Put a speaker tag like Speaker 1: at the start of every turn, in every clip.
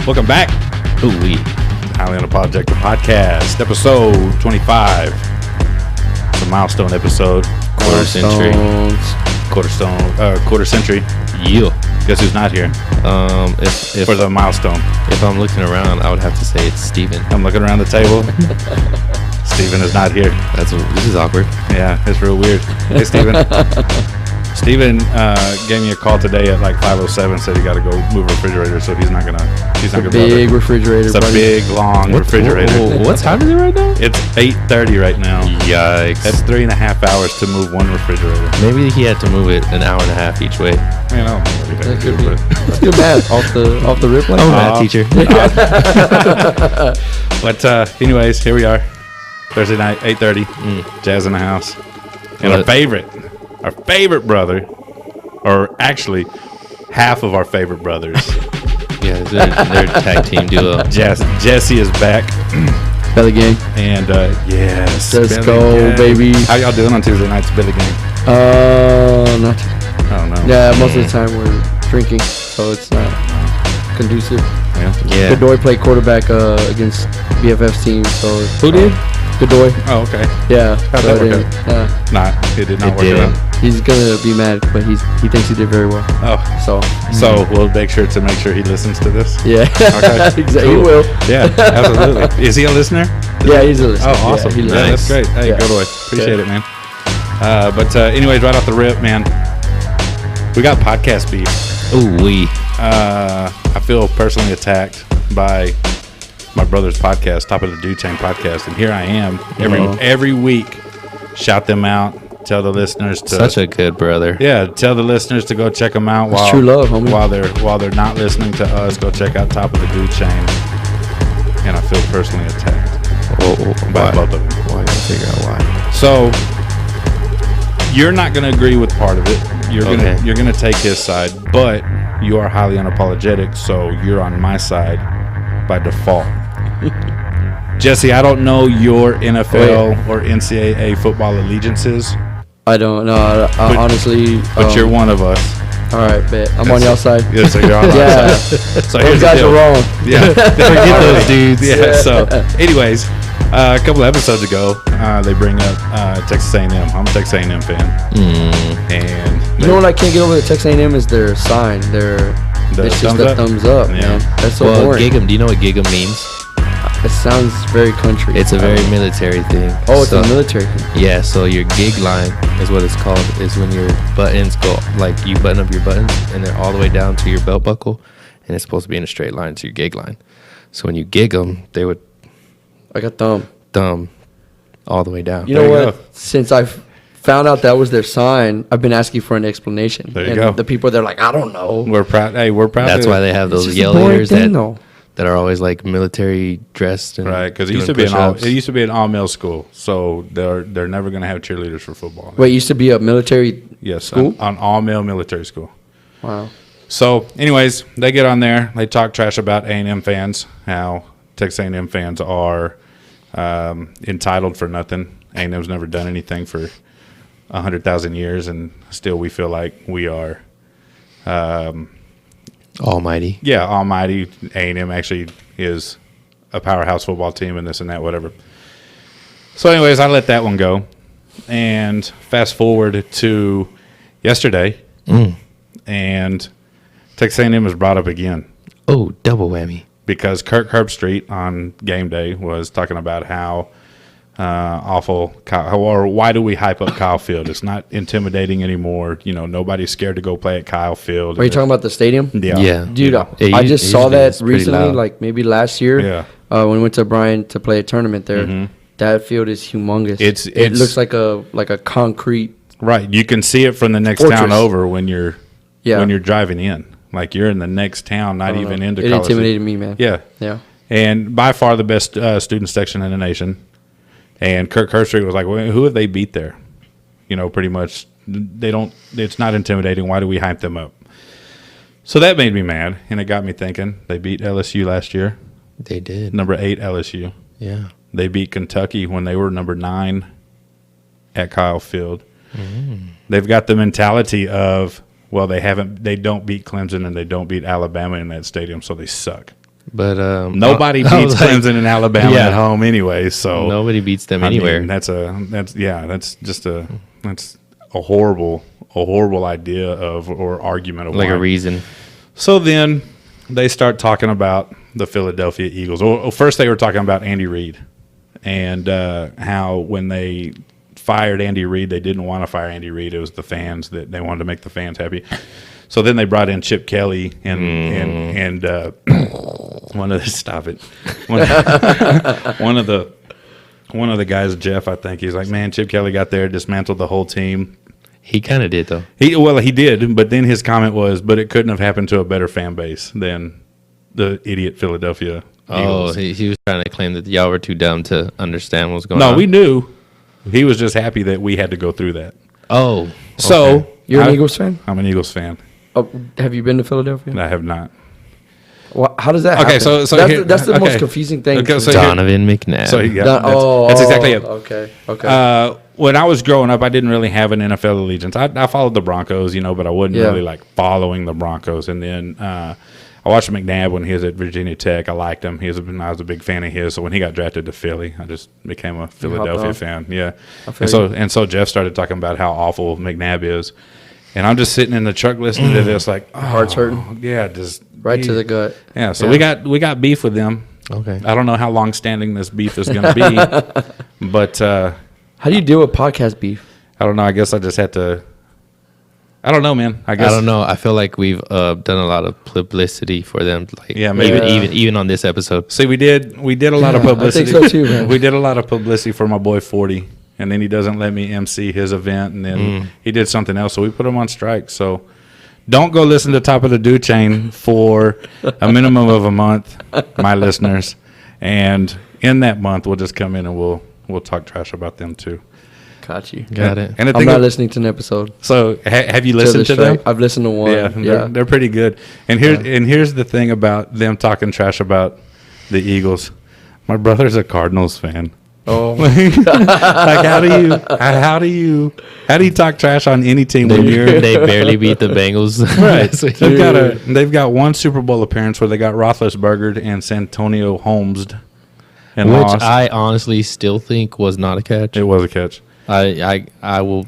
Speaker 1: Welcome back.
Speaker 2: Ooh-wee.
Speaker 1: Highly Unapologetic Podcast, episode 25. It's a milestone episode.
Speaker 2: Quarter century.
Speaker 1: Quarter century.
Speaker 2: Yeah.
Speaker 1: Guess who's not here
Speaker 2: If
Speaker 1: for the milestone?
Speaker 2: If I'm looking around, I would have to say it's Steven.
Speaker 1: I'm looking around the table. Steven is not here.
Speaker 2: This is awkward.
Speaker 1: Yeah, it's real weird. Hey, Steven. Steven gave me a call today at like 5:07. Said he got to go move a refrigerator, so he's not gonna.
Speaker 3: Big refrigerator.
Speaker 1: It's a big, long refrigerator.
Speaker 2: What time is it right now?
Speaker 1: It's 8:30 right now.
Speaker 2: Yikes.
Speaker 1: That's 3.5 hours to move one refrigerator.
Speaker 2: Maybe he had to move it an hour and a half each way.
Speaker 1: Man, I don't know what he had to do, but
Speaker 3: Let's do math off the rip.
Speaker 2: I'm a math teacher.
Speaker 1: But anyways, here we are. Thursday night, 8:30. Jazz in the house. And our favorite brother, or actually half of our favorite brothers.
Speaker 2: Yeah, they're a tag team duo.
Speaker 1: Jesse is back.
Speaker 3: Belly gang.
Speaker 1: And yes.
Speaker 3: Let's
Speaker 1: Billy
Speaker 3: go,
Speaker 1: gang.
Speaker 3: baby.
Speaker 1: How y'all doing on Tuesday nights, Billy gang?
Speaker 3: Not.
Speaker 1: Oh, no.
Speaker 3: Yeah, most of the time we're drinking, so it's not conducive.
Speaker 1: Yeah.
Speaker 3: Godoy played quarterback against BFF's team, so.
Speaker 1: Who did?
Speaker 3: Godoy.
Speaker 1: Oh, okay.
Speaker 3: Yeah.
Speaker 1: How'd that work out?
Speaker 3: Nah.
Speaker 1: It did not
Speaker 2: It
Speaker 1: work
Speaker 2: didn't.
Speaker 1: out.
Speaker 3: He's gonna be mad, but he thinks he did very well.
Speaker 1: Oh, so we'll make sure he listens to this.
Speaker 3: Yeah.
Speaker 1: Okay.
Speaker 3: Exactly.
Speaker 1: Cool.
Speaker 3: He will.
Speaker 1: Yeah, absolutely. Is he a listener?
Speaker 3: Yeah, he's a listener.
Speaker 1: Oh, awesome.
Speaker 3: Yeah,
Speaker 1: Yeah, that's great. Hey,
Speaker 3: Yeah.
Speaker 1: Godoy. Appreciate it, man. But anyways, right off the rip, man, we got podcast beef.
Speaker 2: Ooh-wee.
Speaker 1: I feel personally attacked by my brother's podcast, Top of the Dude Chain podcast, and here I am every week. Shout them out. Tell the listeners to
Speaker 2: Such a good brother.
Speaker 1: Yeah, tell the listeners to go check them out.
Speaker 3: It's true love, homie.
Speaker 1: While they're not listening to us, go check out Top of the Dude Chain. And I feel personally attacked by
Speaker 2: Why?
Speaker 1: both of them.
Speaker 2: Why? I gotta figure out why.
Speaker 1: So you're not going to agree with part of it. You're gonna take his side, but you are highly unapologetic, so you're on my side by default. Jesse, I don't know your NFL or NCAA football allegiances.
Speaker 3: I don't know. Honestly.
Speaker 1: But you're one of us.
Speaker 3: All right, bet. I'm on your side.
Speaker 1: Yeah, so you're on our
Speaker 3: Yeah.
Speaker 1: side. So
Speaker 3: Those
Speaker 1: here's the
Speaker 3: guys
Speaker 1: deal.
Speaker 3: are wrong.
Speaker 1: Yeah.
Speaker 2: Forget those dudes.
Speaker 1: Yeah. So, anyways, a couple of episodes ago, they bring up Texas A&M. I'm a Texas A&M fan, and
Speaker 3: You know what I can't get over the Texas A&M is their sign. It's just a thumbs up,
Speaker 1: Yeah.
Speaker 3: man. That's so
Speaker 2: Well,
Speaker 3: boring.
Speaker 2: Gig'em. Do you know what Gig'em means?
Speaker 3: It sounds very country.
Speaker 2: It's a very military thing.
Speaker 3: Oh, it's
Speaker 2: So-
Speaker 3: a military thing.
Speaker 2: Yeah, so your gig line is what it's called, is when your buttons go, like you button up your buttons and they're all the way down to your belt buckle, and it's supposed to be in a straight line to your gig line. So when you gig them, they would
Speaker 3: Like a thumb.
Speaker 2: thumb all the way down.
Speaker 3: You know
Speaker 1: There you
Speaker 3: what?
Speaker 1: go.
Speaker 3: Since I've found out that was their sign, I've been asking for an explanation.
Speaker 1: There you
Speaker 3: and
Speaker 1: go.
Speaker 3: the people, they're like, I don't know.
Speaker 1: we're proud. Hey, we're proud.
Speaker 2: That's
Speaker 1: of
Speaker 2: why they have
Speaker 3: It's
Speaker 2: those
Speaker 3: just a boring
Speaker 2: yellows
Speaker 3: thing, though.
Speaker 2: that are always like military dressed and
Speaker 1: right, because it
Speaker 2: doing
Speaker 1: used to be
Speaker 2: push-ups.
Speaker 1: it used to be an all male school, so they're never going to have cheerleaders for football.
Speaker 3: Wait, it used to be a military.
Speaker 1: Yes,
Speaker 3: school?
Speaker 1: an all male military school.
Speaker 3: Wow.
Speaker 1: So, anyways, they get on there. They talk trash about A&M fans, how Texas A&M fans are entitled for nothing. A&M's never done anything for 100,000 years, and still we feel like we are,
Speaker 2: Almighty.
Speaker 1: yeah, almighty. A&M actually is a powerhouse football team and this and that, whatever. So, anyways, I let that one go. And fast forward to yesterday, and Texas A&M was brought up again.
Speaker 2: Oh, double whammy.
Speaker 1: Because Kirk Herbstreit on game day was talking about how awful or why do we hype up Kyle Field? It's not intimidating anymore. You know, nobody's scared to go play at Kyle Field.
Speaker 3: Are you talking about the stadium?
Speaker 1: Yeah.
Speaker 2: Yeah.
Speaker 3: Dude,
Speaker 2: Yeah,
Speaker 3: I just saw that
Speaker 2: pretty
Speaker 3: recently,
Speaker 2: loud.
Speaker 3: like maybe last year.
Speaker 1: Yeah.
Speaker 3: When we went to Bryan to play a tournament there. That field is humongous. It
Speaker 1: It's-
Speaker 3: looks like a concrete.
Speaker 1: Right. You can see it from the next
Speaker 3: Fortress.
Speaker 1: town over when you're
Speaker 3: Yeah.
Speaker 1: driving in. Like you're in the next town, not even into
Speaker 3: It
Speaker 1: college.
Speaker 3: intimidated me, man.
Speaker 1: Yeah.
Speaker 3: Yeah.
Speaker 1: And by far the best student section in the nation. And Kirk Herbstreit was like, well, who have they beat there? You know, pretty much it's not intimidating. Why do we hype them up? So that made me mad, and it got me thinking. They beat LSU last year,
Speaker 2: They did.
Speaker 1: number 8 LSU.
Speaker 2: Yeah.
Speaker 1: They beat Kentucky when they were number 9 at Kyle Field. They've got the mentality of, well, they don't beat Clemson and they don't beat Alabama in that stadium, so they suck.
Speaker 2: But
Speaker 1: nobody beats Clemson and Alabama at home anyway. So
Speaker 2: nobody beats them anywhere.
Speaker 1: Mean, that's just a horrible idea or argument of
Speaker 2: like
Speaker 1: why.
Speaker 2: a reason.
Speaker 1: So then they start talking about the Philadelphia Eagles. Well, first they were talking about Andy Reid and how when they fired Andy Reid, they didn't want to fire Andy Reid. It was the fans that they wanted to make the fans happy. So then they brought in Chip Kelly and one of the guys, Jeff, I think he's like, man, Chip Kelly got there, dismantled the whole team.
Speaker 2: He kind of did though.
Speaker 1: He did, but then his comment was, but it couldn't have happened to a better fan base than the idiot Philadelphia Eagles.
Speaker 2: Oh, he was trying to claim that y'all were too dumb to understand what was going on.
Speaker 1: No, we knew. He was just happy that we had to go through that.
Speaker 2: Oh,
Speaker 1: so
Speaker 3: okay. You're an Eagles fan?
Speaker 1: I'm an Eagles fan.
Speaker 3: Oh, have you been to Philadelphia?
Speaker 1: I have not.
Speaker 3: Well, how does that happen?
Speaker 1: Okay, so
Speaker 3: that's the most confusing thing.
Speaker 1: Okay, so
Speaker 2: Donovan McNabb.
Speaker 1: So that's exactly it.
Speaker 3: Okay.
Speaker 1: When I was growing up, I didn't really have an NFL allegiance. I followed the Broncos, but I wasn't really like following the Broncos. And then I watched McNabb when he was at Virginia Tech. I liked him. I was a big fan of his. So when he got drafted to Philly, I just became a Philadelphia fan. Yeah. And so Jeff started talking about how awful McNabb is. And I'm just sitting in the truck listening to this, like,
Speaker 3: heart's hurting.
Speaker 1: Yeah, just
Speaker 3: right to the gut.
Speaker 1: Yeah, so we got beef with them.
Speaker 2: Okay.
Speaker 1: I don't know how long standing this beef is going to be, but
Speaker 3: how do you deal with podcast beef?
Speaker 1: I don't know. I guess I just had to. I don't know, man. I
Speaker 2: don't know. I feel like we've done a lot of publicity for them. Like,
Speaker 1: maybe.
Speaker 2: even on this episode.
Speaker 1: See, we did a lot of publicity.
Speaker 3: I think so too, man.
Speaker 1: We did a lot of publicity for my boy 40. And then he doesn't let me MC his event, and then he did something else, so we put him on strike. So don't go listen to Top of the Do Chain for a minimum of a month, my listeners. And in that month, we'll just come in and we'll talk trash about them too.
Speaker 3: Got you.
Speaker 2: Got it.
Speaker 1: And
Speaker 3: I'm not listening to an episode.
Speaker 1: So have you listened to them?
Speaker 3: I've listened to one.
Speaker 1: Yeah, they're pretty good. And here's the thing about them talking trash about the Eagles. My brother's a Cardinals fan.
Speaker 3: Oh,
Speaker 1: like how do you talk trash on any team when
Speaker 2: they barely beat the Bengals?
Speaker 1: Right. They've got one Super Bowl appearance where they got Roethlisberger and Santonio Holmes and
Speaker 2: which
Speaker 1: lost.
Speaker 2: I honestly still think was not a catch.
Speaker 1: It was a catch.
Speaker 2: I will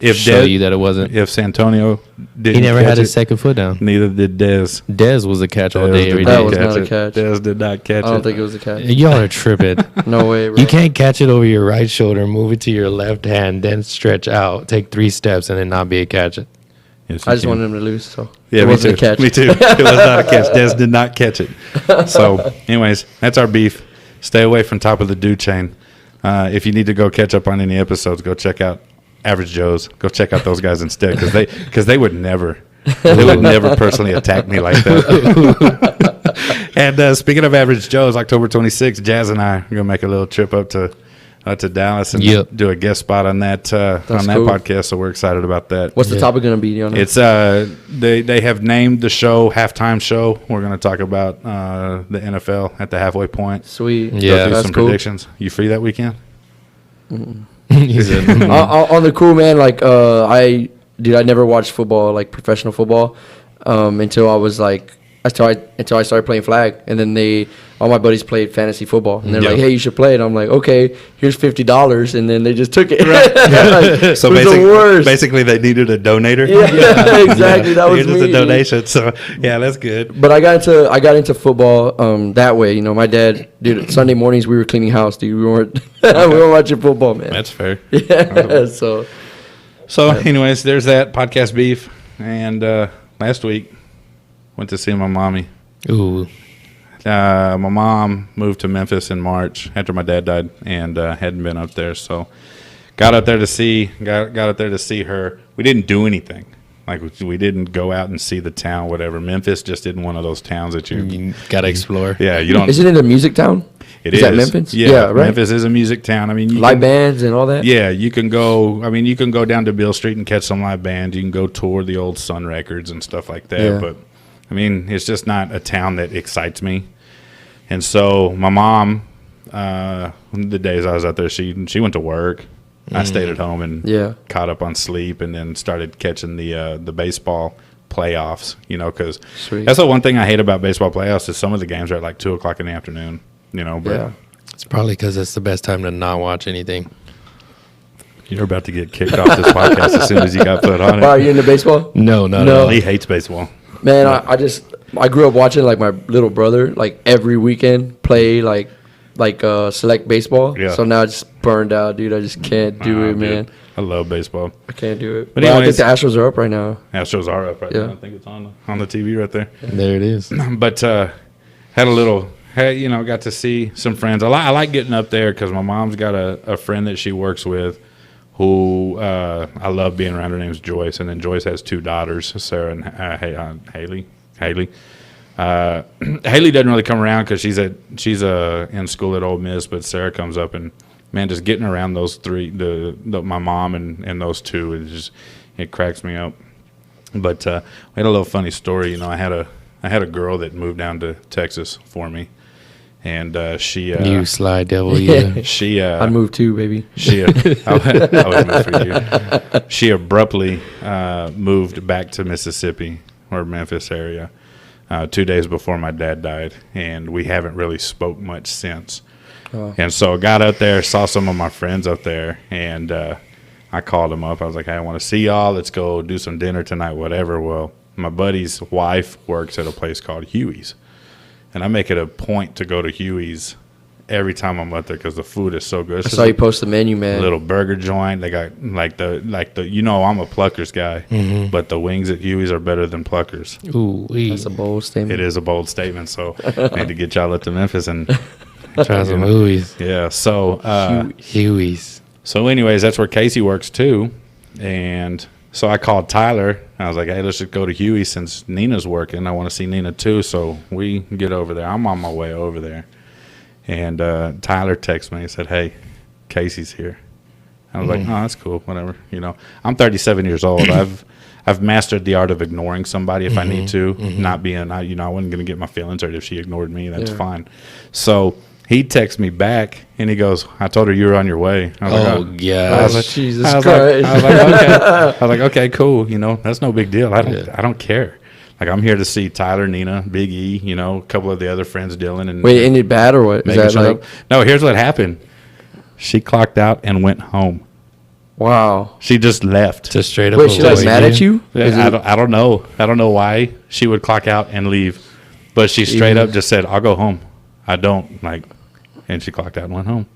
Speaker 2: show you that it wasn't.
Speaker 1: If Santonio didn't,
Speaker 2: he never had his second foot down.
Speaker 1: Neither did Dez.
Speaker 2: Dez was a catch all day, every day.
Speaker 3: That was not a catch.
Speaker 1: Dez did not catch it.
Speaker 3: I don't think it was a catch.
Speaker 2: Y'all are tripping.
Speaker 3: No way, bro.
Speaker 2: You can't catch it over your right shoulder, move it to your left hand, then stretch out, take 3 steps, and then not be a catch.
Speaker 1: Yes,
Speaker 3: I just wanted him to lose, so
Speaker 1: yeah,
Speaker 3: it wasn't a catch.
Speaker 1: Me too. It was not a catch. Dez did not catch it. So, anyways, that's our beef. Stay away from Top of the Do Chain. If you need to go catch up on any episodes, go check out Average Joe's. Go check out those guys instead, because they would never personally attack me like that. And speaking of Average Joe's, October 26th, Jazz and I are gonna make a little trip up to Dallas and do a guest spot on that podcast. So we're excited about that.
Speaker 3: What's the topic gonna be?
Speaker 1: It's they have named the show Halftime Show. We're gonna talk about the NFL at the halfway point.
Speaker 3: Sweet.
Speaker 2: Yeah,
Speaker 1: do some predictions. You free that weekend?
Speaker 3: On the cool, man. Like I never watched football, like professional football, until I was like until I started playing flag, and then all my buddies played fantasy football, and they're like, "Hey, you should play it." I'm like, "Okay, here's $50," and then they just took it. Like,
Speaker 1: so basically, they needed a donator.
Speaker 3: Yeah, exactly. That was
Speaker 1: just a donation. So yeah, that's good.
Speaker 3: But I got into football that way. My dad, dude. Sunday mornings we were cleaning house, dude. We weren't watching football, man.
Speaker 1: That's fair.
Speaker 3: Yeah.
Speaker 1: So anyways, there's that podcast beef, and last week went to see my mommy.
Speaker 2: Ooh.
Speaker 1: My mom moved to Memphis in March after my dad died, and hadn't been up there. So got up there to see her. We didn't do anything. Like we didn't go out and see the town, whatever. Memphis just isn't one of those towns that you
Speaker 2: gotta explore.
Speaker 1: Yeah, you don't.
Speaker 3: Isn't it a music town?
Speaker 1: It is.
Speaker 3: Is that Memphis?
Speaker 1: Yeah,
Speaker 3: right.
Speaker 1: Memphis is a music town. I mean,
Speaker 3: live bands and all that.
Speaker 1: Yeah, you can go. I mean, you can go down to Beale Street and catch some live bands. You can go tour the old Sun Records and stuff like that.
Speaker 3: Yeah.
Speaker 1: But I mean, it's just not a town that excites me. And so my mom, the days I was out there, she went to work. I stayed at home and caught up on sleep, and then started catching the baseball playoffs, because that's the one thing I hate about baseball playoffs is some of the games are at like 2 o'clock in the afternoon, but
Speaker 2: it's probably because it's the best time to not watch anything.
Speaker 1: You're about to get kicked off this podcast as soon as you got put on it.
Speaker 3: Are you into baseball?
Speaker 2: No.
Speaker 1: He hates baseball.
Speaker 3: Man, I grew up watching like my little brother like every weekend play like select baseball. Yeah. So now I just burned out, dude. I just can't do it, man.
Speaker 1: I love baseball.
Speaker 3: I can't do it.
Speaker 1: But
Speaker 3: anyways, I think the Astros are up right now.
Speaker 1: Astros are up right now. I think it's on the TV right there.
Speaker 2: There it is.
Speaker 1: But had a little, got to see some friends. I like getting up there because my mom's got a friend that she works with who I love being around. Her name's Joyce, and then Joyce has 2 daughters, Sarah and Haley. Haley doesn't really come around because she's in school at Ole Miss, but Sarah comes up and man, just getting around those 3, my mom and those 2, it cracks me up. But we had a little funny story. I had a girl that moved down to Texas for me, and she
Speaker 2: you sly devil, yeah.
Speaker 1: She
Speaker 3: I'd move too, baby.
Speaker 1: I would move for you. She abruptly moved back to Mississippi or Memphis area 2 days before my dad died, and we haven't really spoke much since. And so I got up there, saw some of my friends up there, and I called them up. I was like, hey, I want to see y'all. Let's go do some dinner tonight, whatever. Well, my buddy's wife works at a place called Huey's, and I make it a point to go to Huey's every time I'm up there because the food is so good.
Speaker 3: I saw you post the menu, man.
Speaker 1: A little burger joint. They got like the I'm a Pluckers guy, but the wings at Huey's are better than Pluckers.
Speaker 2: Ooh,
Speaker 3: that's a bold statement.
Speaker 1: It is a bold statement. So I need to get y'all up to Memphis and
Speaker 2: try some Huey's.
Speaker 1: Yeah. So
Speaker 2: Huey's.
Speaker 1: So anyways, that's where Casey works too, and so I called Tyler. I was like, hey, let's just go to Huey's since Nina's working. I want to see Nina too, so we get over there. I'm on my way over there. And Tyler texted me and said, hey, Casey's here. I was like, oh, that's cool, whatever. I'm 37 years old. I've mastered the art of ignoring somebody if I need to, not being, I wasn't going to get my feelings hurt if she ignored me. That's fine. So he texts me back, and he goes, I told her you were on your way. I was like,
Speaker 2: yeah.
Speaker 1: I was like,
Speaker 3: Jesus Christ.
Speaker 1: I was like, okay. I was like, okay, cool. That's no big deal. I don't care. Like, I'm here to see Tyler, Nina, Big E, a couple of the other friends, Dylan. And
Speaker 3: wait, ended bad or what? Is that like?
Speaker 1: No, here's what happened. She clocked out and went home.
Speaker 3: Wow.
Speaker 1: She just left.
Speaker 2: Just straight up.
Speaker 3: Wait, she like mad at you?
Speaker 1: Yeah, I don't know. I don't know why she would clock out and leave, but she straight up just said, "I'll go home. I don't like," and she clocked out and went home.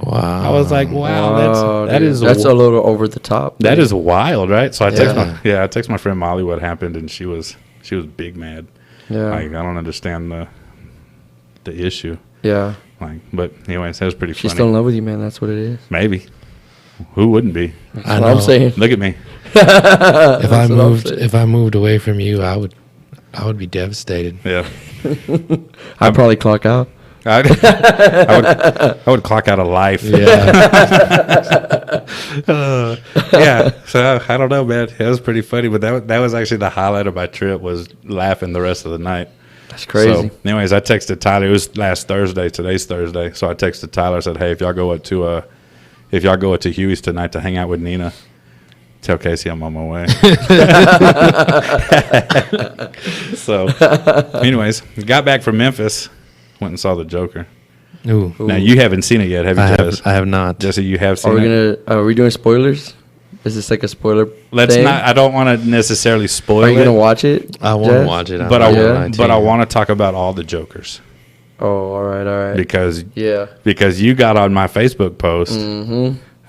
Speaker 2: Wow.
Speaker 1: I was like, wow, that's
Speaker 3: a little over the top.
Speaker 1: That is wild, right? So I text my friend Molly what happened, and she was big mad.
Speaker 3: Yeah.
Speaker 1: Like, I don't understand the issue.
Speaker 3: Yeah.
Speaker 1: Like, but anyways, that was pretty funny.
Speaker 3: She's still in love with you, man. That's what it is.
Speaker 1: Maybe. Who wouldn't be?
Speaker 3: That's what I'm saying.
Speaker 1: Look at me.
Speaker 2: If I moved away from you, I would be devastated.
Speaker 1: Yeah.
Speaker 3: I'd probably clock out.
Speaker 1: I would clock out of life.
Speaker 2: Yeah.
Speaker 1: Yeah. So I don't know, man. It was pretty funny, but that was actually the highlight of my trip was laughing the rest of the night.
Speaker 3: That's crazy.
Speaker 1: So, anyways, I texted Tyler. It was last Thursday. Today's Thursday. So I texted Tyler. I said, hey, if y'all go up to Huey's tonight to hang out with Nina, tell Casey I'm on my way. So, anyways, got back from Memphis. Went and saw The Joker.
Speaker 2: Ooh.
Speaker 1: Now, you haven't seen it yet, have you, Jess?
Speaker 2: I have not.
Speaker 1: Jesse, you have seen it?
Speaker 3: Are we doing spoilers? Is this like a spoiler
Speaker 1: Let's
Speaker 3: thing?
Speaker 1: not. I don't want to necessarily spoil it.
Speaker 3: Are you going to watch it?
Speaker 2: I want to watch it.
Speaker 1: But I want to talk about all the Jokers.
Speaker 3: Oh, all right.
Speaker 1: Because
Speaker 3: yeah,
Speaker 1: you got on my Facebook post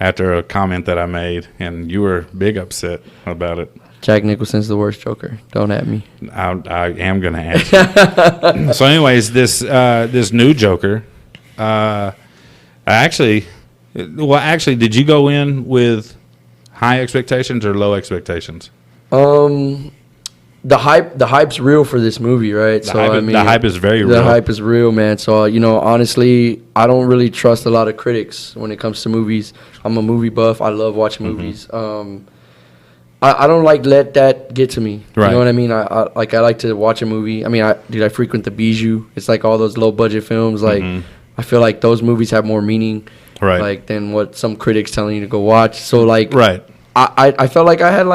Speaker 1: after a comment that I made, and you were big upset about it.
Speaker 3: Jack Nicholson's the worst Joker. Don't at me.
Speaker 1: I am going to answer. So, anyways, this new Joker, actually, did you go in with high expectations or low expectations?
Speaker 3: The hype's real for this movie, right?
Speaker 1: The hype is very real.
Speaker 3: The hype is real, man. So, honestly, I don't really trust a lot of critics when it comes to movies. I'm a movie buff. I love watching movies. I don't let that get to me.
Speaker 1: Right.
Speaker 3: You know what I mean? I like to watch a movie. I mean, I frequent the Bijou. It's like all those low budget films. Like, I feel like those movies have more meaning,
Speaker 1: right?
Speaker 3: Like than what some critics telling you to go watch. So like,
Speaker 1: right.
Speaker 3: I felt like I had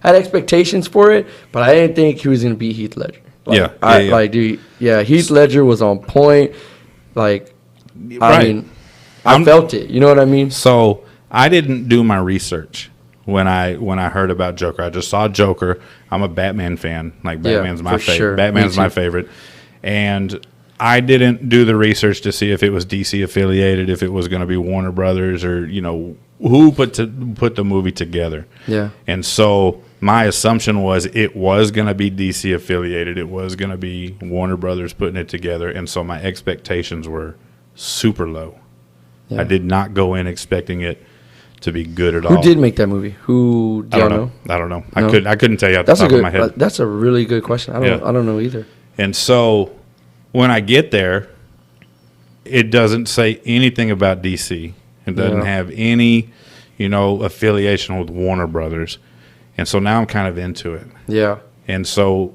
Speaker 3: had expectations for it, but I didn't think he was gonna be Heath Ledger. Like, dude, Heath Ledger was on point. Like, I mean, I felt it. You know what I mean?
Speaker 1: So I didn't do my research when I heard about Joker. I just saw Joker. I'm a Batman fan. Like, Batman's my favorite. Sure. Batman's my favorite. And I didn't do the research to see if it was DC affiliated, if it was going to be Warner Brothers, or who put the movie together.
Speaker 3: Yeah.
Speaker 1: And so my assumption was it was going to be DC affiliated. It was going to be Warner Brothers putting it together. And so my expectations were super low. Yeah. I did not go in expecting it to be good at all.
Speaker 3: Who did make that movie? Who do y'all know?
Speaker 1: I don't know. No? I couldn't tell you off the top of my head.
Speaker 3: That's a really good question. I don't know either.
Speaker 1: And so when I get there, it doesn't say anything about DC. It doesn't have any, affiliation with Warner Brothers. And so now I'm kind of into it.
Speaker 3: Yeah.
Speaker 1: And so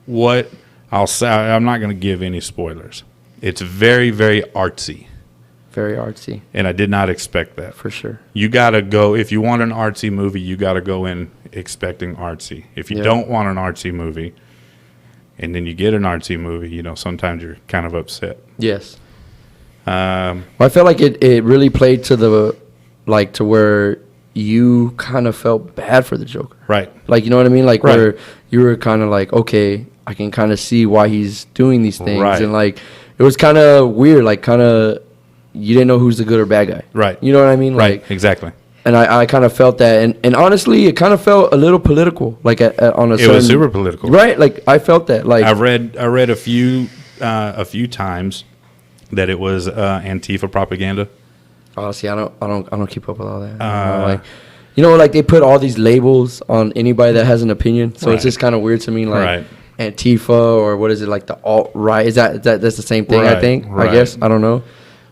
Speaker 1: what I'll say, I'm not going to give any spoilers. It's very, very artsy.
Speaker 3: Very artsy.
Speaker 1: And I did not expect that.
Speaker 3: For sure.
Speaker 1: You got to go, if you want an artsy movie, you got to go in expecting artsy. If you don't want an artsy movie, and then you get an artsy movie, sometimes you're kind of upset.
Speaker 3: Yes. Well, I felt like it really played to where you kind of felt bad for the Joker.
Speaker 1: Right.
Speaker 3: Like, you know what I mean? Like, where you were kind of like, okay, I can kind of see why he's doing these things. Right. And, like, it was kind of weird, like, kind of, you didn't know who's the good or bad guy.
Speaker 1: Right.
Speaker 3: You know what I mean?
Speaker 1: Right,
Speaker 3: like,
Speaker 1: exactly.
Speaker 3: And I kind of felt that. And honestly, it kind of felt a little political. Like, on a certain... It
Speaker 1: was super political.
Speaker 3: Right. Like, I felt that. Like,
Speaker 1: I read a few times that it was Antifa propaganda.
Speaker 3: Honestly, I don't keep up with all that. Like they put all these labels on anybody that has an opinion. So it's just kind of weird to me, like Antifa or what is it, like the alt-right? Is that's the same thing? I think. Right. I guess I don't know.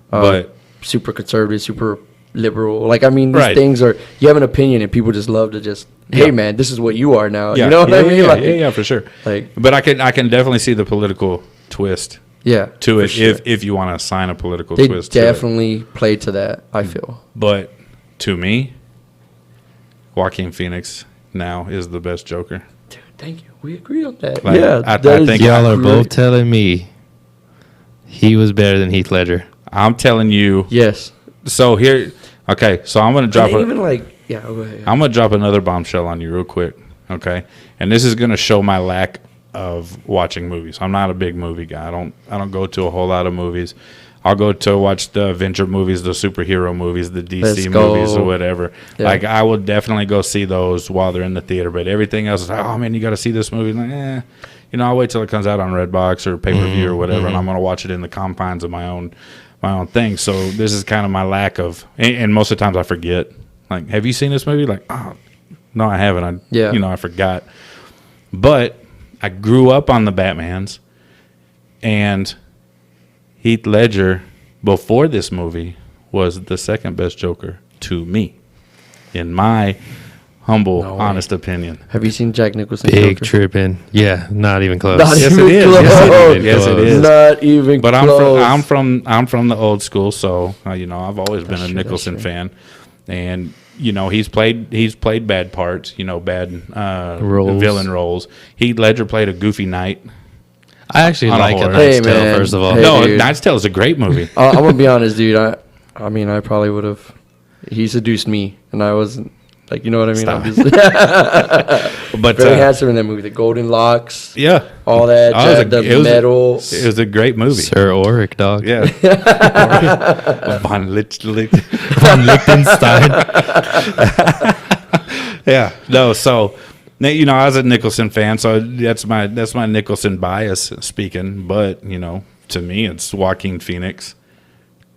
Speaker 3: But super conservative, super liberal. Like, I mean, these things are, you have an opinion and people just love to just, hey man, this is what you are now. Yeah. You know what I mean?
Speaker 1: Yeah, for sure.
Speaker 3: Like,
Speaker 1: but I can definitely see the political twist.
Speaker 3: Yeah,
Speaker 1: to it, sure. if you want to assign a political twist.
Speaker 3: They definitely play to that, I feel.
Speaker 1: But to me, Joaquin Phoenix now is the best Joker.
Speaker 3: Dude, thank you. We agree on that.
Speaker 1: Like,
Speaker 3: yeah,
Speaker 1: I think
Speaker 2: y'all are both telling me he was better than Heath Ledger.
Speaker 1: I'm telling you.
Speaker 3: Yes.
Speaker 1: So here, okay. So I'm gonna drop
Speaker 3: go ahead.
Speaker 1: I'm gonna drop another bombshell on you real quick. Okay, and this is gonna show my lack of watching movies. I'm not a big movie guy. I don't go to a whole lot of movies. I'll go to watch the Avenger movies, the superhero movies, the DC movies, or whatever. Yeah. Like, I will definitely go see those while they're in the theater. But everything else is like, oh man, you got to see this movie. Like, I'll wait till it comes out on Redbox or pay-per-view or whatever, and I'm gonna watch it in the confines of my own thing. So this is kind of my lack of, and most of the times I forget. Like, have you seen this movie? Like, oh no, I haven't. I forgot. But I grew up on the Batmans, and Heath Ledger, before this movie, was the second best Joker to me, in my humble, honest opinion.
Speaker 3: Have you seen Jack Nicholson's
Speaker 2: Big
Speaker 3: Joker?
Speaker 2: Tripping. Yeah, not even close.
Speaker 1: Yes, it is. Yes, it is.
Speaker 3: Not even
Speaker 1: but
Speaker 3: close.
Speaker 1: I'm from the old school, so I've always been a Nicholson fan, and he's played bad parts, bad
Speaker 2: roles.
Speaker 1: Villain roles. Heath Ledger played a goofy knight.
Speaker 2: I actually like A
Speaker 3: Knight's
Speaker 2: Tale, first of all.
Speaker 1: Knight's Tale is a great movie.
Speaker 3: I'm going to be honest, dude. I mean, I probably would have. He seduced me, and I wasn't. Like, you know what I mean?
Speaker 1: But
Speaker 3: very handsome in that movie. The golden locks.
Speaker 1: Yeah.
Speaker 3: All that. The metal.
Speaker 1: It was a great movie.
Speaker 2: Sir Auric, dog.
Speaker 1: Yeah. Von Lichtenstein. Yeah. No, so, I was a Nicholson fan, so that's my Nicholson bias speaking. But, to me, it's Joaquin Phoenix,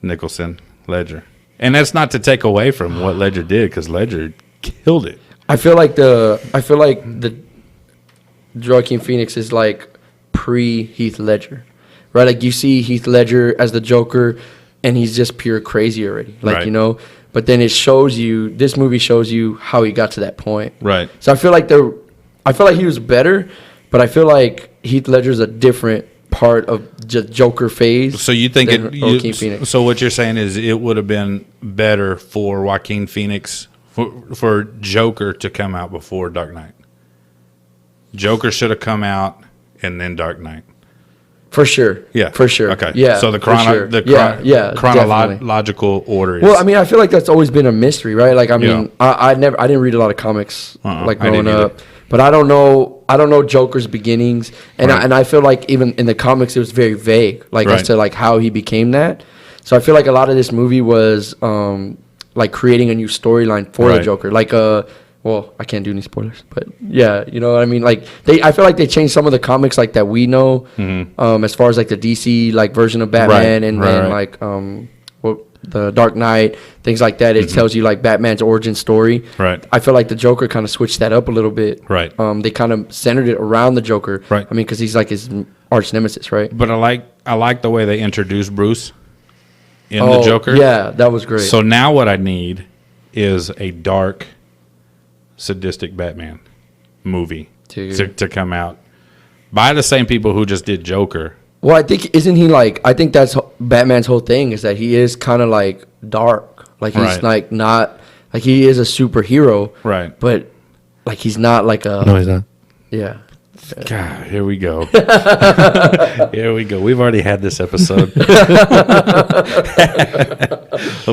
Speaker 1: Nicholson, Ledger. And that's not to take away from what Ledger did, because Ledger killed it.
Speaker 3: I feel like the Joaquin Phoenix is like pre Heath Ledger, right? Like, you see Heath Ledger as the Joker, and he's just pure crazy already, like, right. But then this movie shows you how he got to that point,
Speaker 1: right?
Speaker 3: So I feel like he was better, but I feel like Heath Ledger's a different part of just Joker phase.
Speaker 1: So you think
Speaker 3: Joaquin Phoenix.
Speaker 1: So what you're saying is it would have been better for Joaquin Phoenix for Joker to come out before Dark Knight. Joker should have come out and then Dark Knight.
Speaker 3: For sure.
Speaker 1: Yeah.
Speaker 3: For sure.
Speaker 1: Okay.
Speaker 3: Yeah.
Speaker 1: So the chronological order is.
Speaker 3: Well, I mean, I feel like that's always been a mystery, right? Like, I mean, I didn't read a lot of comics like growing up, but I don't know Joker's beginnings, and I feel like even in the comics it was very vague, like as to like how he became that. So I feel like a lot of this movie was like creating a new storyline for the Joker, like well, I can't do any spoilers, but yeah, you know what I mean? Like I feel like they changed some of the comics like that we know, as far as like the DC like version of Batman and then like the Dark Knight, things like that. It tells you like Batman's origin story.
Speaker 1: Right.
Speaker 3: I feel like the Joker kind of switched that up a little bit.
Speaker 1: Right.
Speaker 3: They kind of centered it around the Joker.
Speaker 1: Right.
Speaker 3: I mean, because he's like his arch nemesis, right?
Speaker 1: But I like the way they introduced Bruce in the Joker.
Speaker 3: Yeah, that was great.
Speaker 1: So now what I need is a dark, sadistic Batman movie to come out by the same people who just did Joker.
Speaker 3: Well, I think I think that's Batman's whole thing is that he is kind of like dark, like he's like not like he is a superhero,
Speaker 1: right?
Speaker 3: But like he's not like a
Speaker 2: no, he's not.
Speaker 3: Yeah.
Speaker 1: God, here we go. Here we go. We've already had this episode,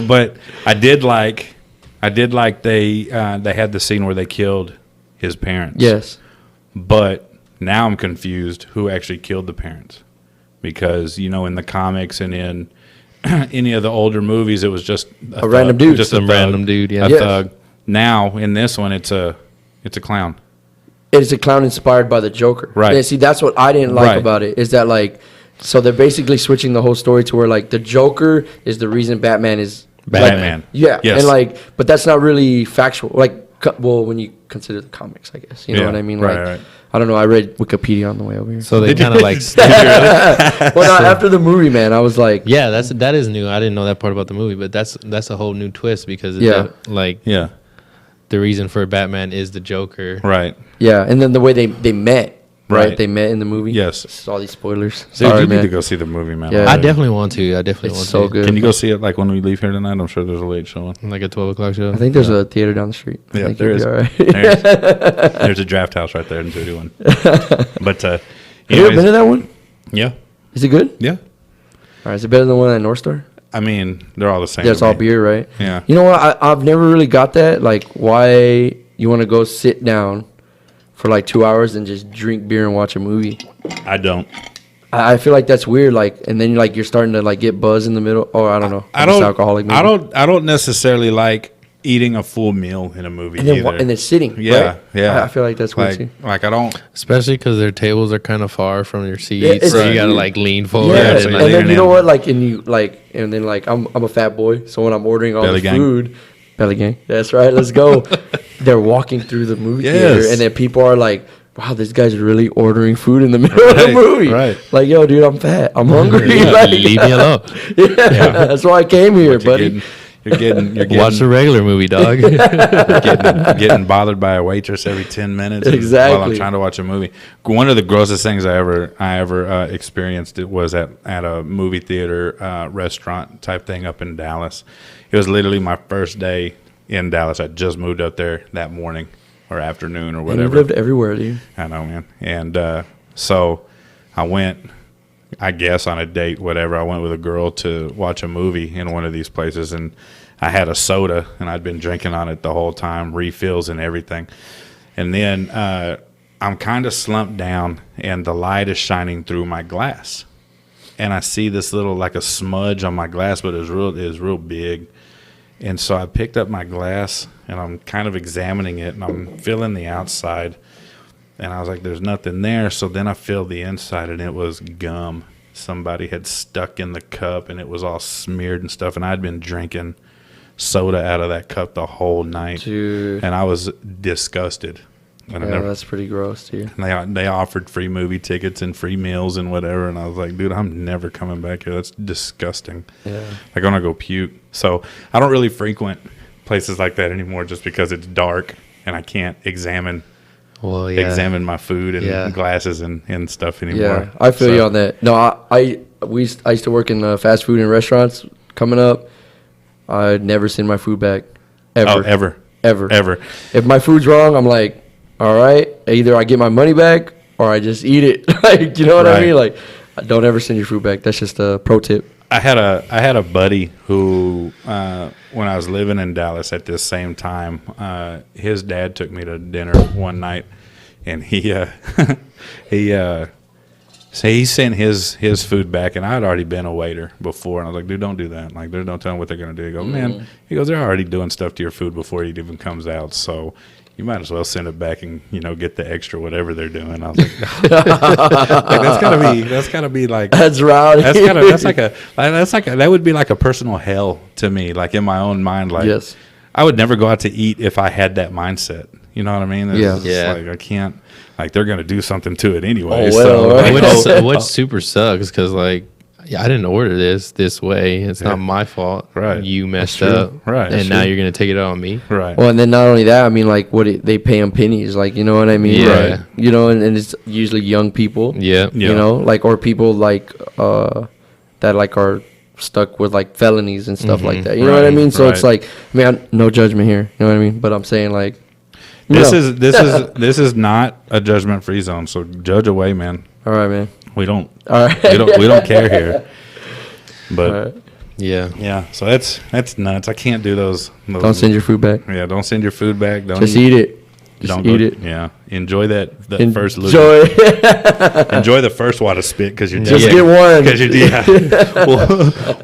Speaker 1: but I did like they had the scene where they killed his parents.
Speaker 3: Yes,
Speaker 1: but now I'm confused who actually killed the parents. Because, you know, in the comics and in any of the older movies, it was just
Speaker 3: a random dude.
Speaker 1: Just
Speaker 2: some random dude, yeah.
Speaker 1: A thug. Now, in this one, it's a clown.
Speaker 3: It's a clown inspired by the Joker.
Speaker 1: Right.
Speaker 3: And see, that's what I didn't like about it, is that, like, so they're basically switching the whole story to where, like, the Joker is the reason Batman is...
Speaker 1: Batman.
Speaker 3: Like, yeah.
Speaker 1: Yes.
Speaker 3: And, like, but that's not really factual. Like, well, when you consider the comics, I guess. You know what I mean? Like,
Speaker 1: right.
Speaker 3: I don't know. I read Wikipedia on the way over here.
Speaker 2: So they kind of like...
Speaker 3: Well, after the movie, man, I was like...
Speaker 2: Yeah, that is new. I didn't know that part about the movie, but that's a whole new twist because the reason for Batman is the Joker.
Speaker 1: Right.
Speaker 3: Yeah, and then the way they met. Right, they met in the movie.
Speaker 1: Yes.
Speaker 3: This is all these spoilers.
Speaker 1: Dude,
Speaker 3: Sorry,
Speaker 1: you need
Speaker 3: man.
Speaker 1: to go see the movie, man.
Speaker 2: Yeah. I definitely want to.
Speaker 3: It's so good.
Speaker 1: Can you go see it like when we leave here tonight? I'm sure there's a late showing.
Speaker 2: Like a 12 o'clock show?
Speaker 3: I think there's a theater down the street.
Speaker 1: Yeah, there is.
Speaker 3: All right.
Speaker 1: There's a draft house right there in 31. But
Speaker 3: have you ever been to that one?
Speaker 1: Yeah.
Speaker 3: Is it good?
Speaker 1: Yeah.
Speaker 3: All right. Is it better than the one at North Star?
Speaker 1: I mean, they're all the same.
Speaker 3: Yeah, it's all beer, right?
Speaker 1: Yeah.
Speaker 3: You know what? I've never really got that. Like, why you want to go sit down for like 2 hours and just drink beer and watch a movie?
Speaker 1: I don't.
Speaker 3: I feel like that's weird. Like, and then you're starting to like get buzz in the middle. Or I don't know.
Speaker 1: I don't.
Speaker 3: Alcoholic. Maybe.
Speaker 1: I don't necessarily like eating a full meal in a movie
Speaker 3: and then
Speaker 1: either.
Speaker 3: And then sitting.
Speaker 1: Yeah,
Speaker 3: right?
Speaker 1: yeah.
Speaker 3: I feel like that's weird too.
Speaker 1: Like I don't.
Speaker 2: Especially because their tables are kind of far from your seats,
Speaker 3: Yeah,
Speaker 2: so you gotta like lean forward.
Speaker 3: Yeah,
Speaker 1: so
Speaker 3: and
Speaker 1: like,
Speaker 3: then you know what? Like, and then like I'm a fat boy, so when I'm ordering all
Speaker 1: Belly
Speaker 3: the
Speaker 1: gang.
Speaker 3: food, belly gang. That's right. Let's go. They're walking through the movie theater, and then people are like, wow, this guy's really ordering food in the middle of the movie.
Speaker 1: Right.
Speaker 3: Like, yo, dude, I'm fat. I'm hungry. Like,
Speaker 2: leave me alone.
Speaker 3: Yeah, that's why I came here, buddy.
Speaker 1: You're getting
Speaker 2: Watch the regular movie, dog.
Speaker 1: getting bothered by a waitress every 10 minutes
Speaker 3: Exactly.
Speaker 1: while I'm trying to watch a movie. One of the grossest things I ever experienced was at a movie theater restaurant type thing up in Dallas. It was literally my first day in Dallas. I just moved up there that morning or afternoon or whatever.
Speaker 3: And you've lived everywhere, dude.
Speaker 1: I know, man. And so I went, I guess, on a date, whatever. I went with a girl to watch a movie in one of these places, and I had a soda, and I'd been drinking on it the whole time, refills and everything. And then I'm kind of slumped down, and the light is shining through my glass. And I see this little, like a smudge on my glass, but it was real big. And so I picked up my glass, and I'm kind of examining it, and I'm feeling the outside. And I was like, there's nothing there. So then I filled the inside, and it was gum. Somebody had stuck in the cup, and it was all smeared and stuff. And I'd been drinking soda out of that cup the whole night.
Speaker 3: Dude.
Speaker 1: And I was disgusted. And
Speaker 3: that's pretty gross, dude.
Speaker 1: And they offered free movie tickets and free meals and whatever. And I was like, dude, I'm never coming back here. That's disgusting.
Speaker 3: Yeah.
Speaker 1: I'm going to go puke. So I don't really frequent places like that anymore just because it's dark and I can't examine my food and glasses and stuff anymore.
Speaker 3: Yeah, I feel you on that. No, I used to work in fast food and restaurants coming up. I'd never send my food back. Ever.
Speaker 1: Oh, ever?
Speaker 3: ever.
Speaker 1: Ever.
Speaker 3: If my food's wrong, I'm like, all right, either I get my money back or I just eat it. Like, you know what I
Speaker 1: Right.
Speaker 3: mean? Like, don't ever send your food back. That's just a pro tip.
Speaker 1: I had a buddy who, when I was living in Dallas at this same time, his dad took me to dinner one night, and he sent his food back, and I had already been a waiter before, and I was like, dude, don't do that. Like, dude, don't tell them what they're gonna do. He goes, man, they're already doing stuff to your food before it even comes out, so you might as well send it back and get the extra whatever they're doing. I was like, like that's gotta be like
Speaker 3: That's rowdy.
Speaker 1: that would be like a personal hell to me. Like in my own mind, like
Speaker 3: Yes.
Speaker 1: I would never go out to eat if I had that mindset. You know what I mean? It's
Speaker 3: Yeah.
Speaker 1: just
Speaker 2: Yeah.
Speaker 1: Like I can't. Like they're gonna do something to it anyway.
Speaker 3: Oh, well, right.
Speaker 2: What super sucks because like I didn't order this way. It's not my fault.
Speaker 1: Right.
Speaker 2: You messed
Speaker 3: true.
Speaker 2: up.
Speaker 1: Right. That's
Speaker 2: And now
Speaker 1: true.
Speaker 2: you're gonna take it out on me.
Speaker 1: Right.
Speaker 3: Well, and then not only that, I mean, like, they pay them pennies, like, you know what I mean?
Speaker 2: Yeah.
Speaker 3: Like, you know, and it's usually young people.
Speaker 2: Yeah.
Speaker 1: Yeah.
Speaker 3: You know, like, or people like that like are stuck with like felonies and stuff like that. You know what I
Speaker 1: Right,
Speaker 3: mean? So it's
Speaker 1: right.
Speaker 3: like, man, no judgment here. You know what I mean? But I'm saying like,
Speaker 1: This
Speaker 3: no.
Speaker 1: this is not a judgment free zone. So judge away, man.
Speaker 3: All right, man.
Speaker 1: We don't
Speaker 3: All right.
Speaker 1: we don't care here. But
Speaker 3: All right.
Speaker 2: Yeah.
Speaker 1: yeah, so that's nuts. I can't do those.
Speaker 3: Don't send your food back.
Speaker 1: Yeah, don't send your food back. Don't
Speaker 3: Just eat it. Just
Speaker 1: Don't
Speaker 3: eat
Speaker 1: go,
Speaker 3: it.
Speaker 1: Yeah, enjoy that first loop.
Speaker 3: Enjoy.
Speaker 1: Enjoy the first wad of spit because you're
Speaker 3: Just
Speaker 1: dead.
Speaker 3: get one.
Speaker 1: Because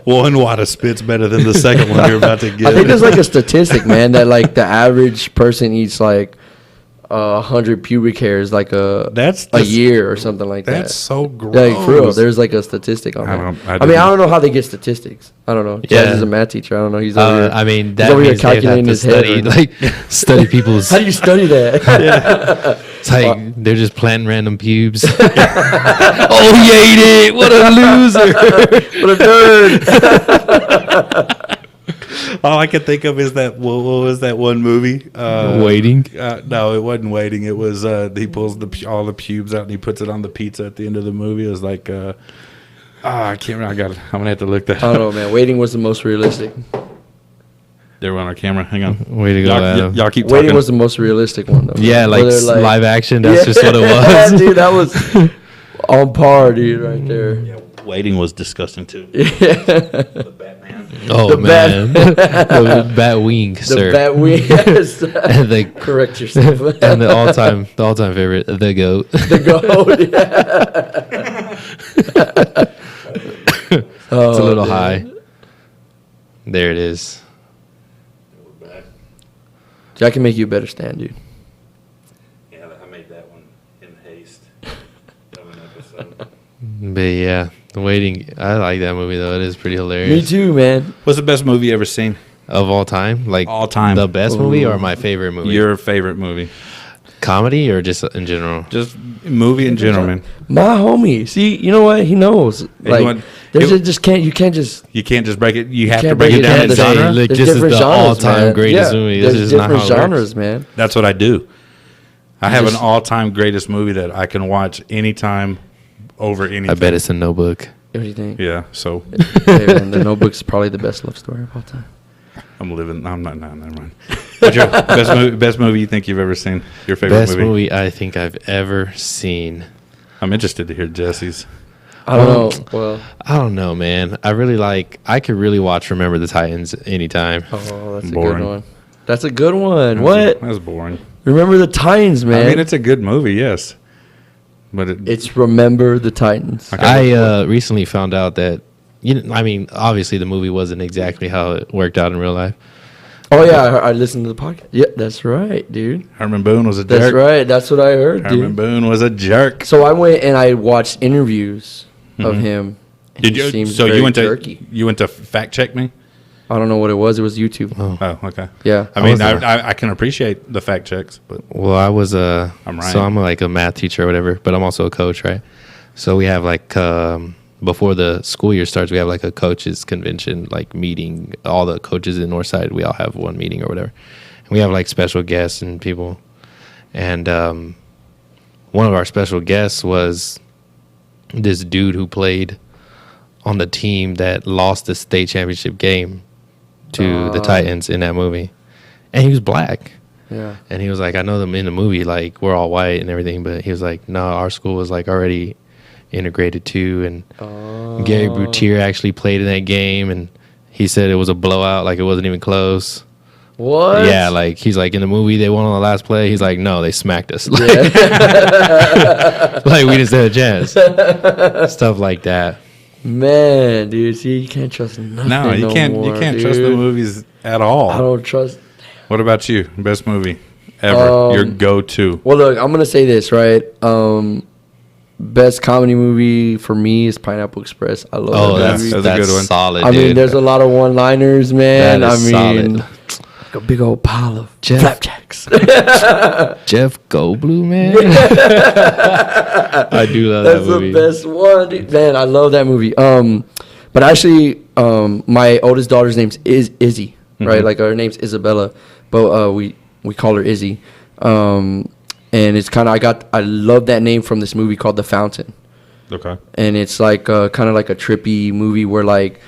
Speaker 1: one wad of spit's better than the second one you're about to get.
Speaker 3: I think there's like a statistic, man, that like the average person eats like 100 pubic hairs like a year or something like that.
Speaker 1: That's so gross.
Speaker 3: Like for real, there's like a statistic on
Speaker 1: I
Speaker 3: that.
Speaker 1: don't- I
Speaker 3: I
Speaker 1: didn't-
Speaker 3: mean, I don't know how they get statistics. I don't know.
Speaker 2: Yeah.
Speaker 3: Jazz is a math teacher. I don't know. He's over here.
Speaker 2: I mean,
Speaker 3: he's
Speaker 2: that
Speaker 3: over here
Speaker 2: means they have
Speaker 3: calculating
Speaker 2: to
Speaker 3: his head.
Speaker 2: study,
Speaker 3: right now.
Speaker 2: study people's.
Speaker 3: How do you study that?
Speaker 2: It's like they're just planting random pubes. Oh, he ate it! What a loser!
Speaker 3: What a nerd.
Speaker 1: All I can think of is that what was that one movie?
Speaker 2: Waiting.
Speaker 1: No, it wasn't Waiting. It was he pulls all the pubes out and he puts it on the pizza at the end of the movie. It was like I can't remember. I'm gonna have to look that
Speaker 3: I
Speaker 1: up.
Speaker 3: don't know, man. Waiting was the most realistic.
Speaker 1: They're on our camera. Hang on.
Speaker 2: Way to go, Adam.
Speaker 1: Y'all keep
Speaker 3: Waiting
Speaker 1: talking.
Speaker 3: was the most realistic one, though.
Speaker 2: Yeah, like,
Speaker 3: Where they're
Speaker 2: live action. That's just what it was.
Speaker 3: Dude, that was on par, dude, right there.
Speaker 1: Yeah, Waiting was disgusting too.
Speaker 3: Yeah.
Speaker 1: The Batman.
Speaker 2: Oh
Speaker 3: The
Speaker 2: man, the bat wing,
Speaker 3: The
Speaker 2: sir.
Speaker 3: bat wing. Yes.
Speaker 2: and the
Speaker 3: Correct yourself.
Speaker 2: and the all-time favorite, the goat.
Speaker 3: The goat. Yeah.
Speaker 2: It's a little
Speaker 3: man.
Speaker 2: high. There it is.
Speaker 3: I can make you a better stand, dude.
Speaker 1: Yeah, I made that one in haste. Of an episode.
Speaker 2: But yeah, the waiting. I like that movie though. It is pretty
Speaker 3: Me
Speaker 2: hilarious.
Speaker 3: too, man.
Speaker 1: What's the best movie you ever seen?
Speaker 2: Of all time, like
Speaker 1: All time.
Speaker 2: the best movie or my favorite movie?
Speaker 1: Your favorite movie?
Speaker 2: Comedy or just in general?
Speaker 1: Just movie in general, man.
Speaker 3: My homie. See, you know what? He knows. Like,
Speaker 1: want-
Speaker 3: there's
Speaker 1: you-
Speaker 3: just can't. You can't just.
Speaker 1: You can't just break it. You have to
Speaker 3: can't
Speaker 1: break it down in
Speaker 3: into
Speaker 1: genre.
Speaker 2: Like,
Speaker 3: There's
Speaker 2: this is
Speaker 3: different
Speaker 2: the
Speaker 3: genres,
Speaker 2: all-time
Speaker 3: man.
Speaker 2: greatest movie. This
Speaker 3: There's
Speaker 2: is not
Speaker 3: different
Speaker 2: how it works.
Speaker 3: genres, man.
Speaker 1: That's what I do. I have an
Speaker 3: just-
Speaker 1: all-time greatest movie that I can watch anytime over anything.
Speaker 2: I bet it's a Notebook.
Speaker 3: What do you think?
Speaker 1: Yeah. So
Speaker 3: Hey, man, The Notebook's probably the best love story of all time.
Speaker 1: I'm living. I'm not. No, never mind. What's your best movie you think you've ever seen? Your favorite
Speaker 2: Best
Speaker 1: movie?
Speaker 2: movie I think I've ever seen.
Speaker 1: I'm interested to hear Jesse's.
Speaker 3: I don't know. Well,
Speaker 2: I don't know, man. I could really watch Remember the Titans anytime.
Speaker 3: oh, that's a
Speaker 1: Boring.
Speaker 3: good one. That's a good one. What?
Speaker 1: That's boring.
Speaker 3: Remember the Titans, man.
Speaker 1: I mean, it's a good movie, yes, but
Speaker 3: It's Remember the Titans.
Speaker 1: Okay.
Speaker 2: I recently found out that obviously the movie wasn't exactly how it worked out in real life.
Speaker 3: Oh yeah, I listened to the podcast. Yeah, that's right, dude.
Speaker 1: Herman Boone was a
Speaker 3: That's
Speaker 1: jerk.
Speaker 3: right. That's what I heard,
Speaker 1: Herman
Speaker 3: dude.
Speaker 1: Boone was a jerk.
Speaker 3: So I went and I watched interviews of him. and
Speaker 1: Did
Speaker 3: he
Speaker 1: you?
Speaker 3: seems
Speaker 1: So
Speaker 3: very
Speaker 1: you went to
Speaker 3: jerky.
Speaker 1: fact check me?
Speaker 3: I don't know what it was. It was YouTube.
Speaker 2: Oh.
Speaker 1: Oh, okay.
Speaker 3: Yeah.
Speaker 1: I mean,
Speaker 2: was a-
Speaker 1: I can appreciate the fact checks, but
Speaker 2: Well, I was
Speaker 1: I'm right.
Speaker 2: so I'm like a math teacher or whatever, but I'm also a coach, right? So we have like before the school year starts, we have like a coaches convention, like meeting. All the coaches in Northside, we all have one meeting or whatever. And we have like special guests and people. And one of our special guests was this dude who played on the team that lost the state championship game to the Titans in that movie. and he was black.
Speaker 3: Yeah.
Speaker 2: And he was like, I know them in the movie, like we're all white and everything, but he was like, no, our school was like already integrated too. And Gary Boutier actually played in that game, and he said it was a blowout, like it wasn't even close.
Speaker 3: What?
Speaker 2: Yeah, like he's like, in the movie they won on the last play. He's like, no, they smacked us. Like, like we didn't stand a chance. Stuff like that.
Speaker 3: Man, dude, see, you can't trust nothing.
Speaker 1: No, you can't.
Speaker 3: more,
Speaker 1: You can't
Speaker 3: dude.
Speaker 1: trust the movies at all.
Speaker 3: I don't trust.
Speaker 1: What about you? Best movie ever? Your go-to?
Speaker 3: Well, look, I'm gonna say this, right? Best comedy movie for me is Pineapple Express. I love that movie.
Speaker 1: that's a good one.
Speaker 2: Solid.
Speaker 3: I mean,
Speaker 2: dude.
Speaker 3: there's a lot of one-liners, man.
Speaker 2: That is solid.
Speaker 3: Like a big old pile of
Speaker 2: Jeff.
Speaker 3: flapjacks.
Speaker 2: Jeff Goldblum, man. I do love
Speaker 3: That's
Speaker 2: that movie.
Speaker 3: the best one, dude. Man, I love that movie. But actually, my oldest daughter's name's Izzy, right? Like her name's Isabella, but we call her Izzy. And it's kind of I love that name from this movie called The Fountain.
Speaker 1: Okay.
Speaker 3: And it's like kind of like a trippy movie where like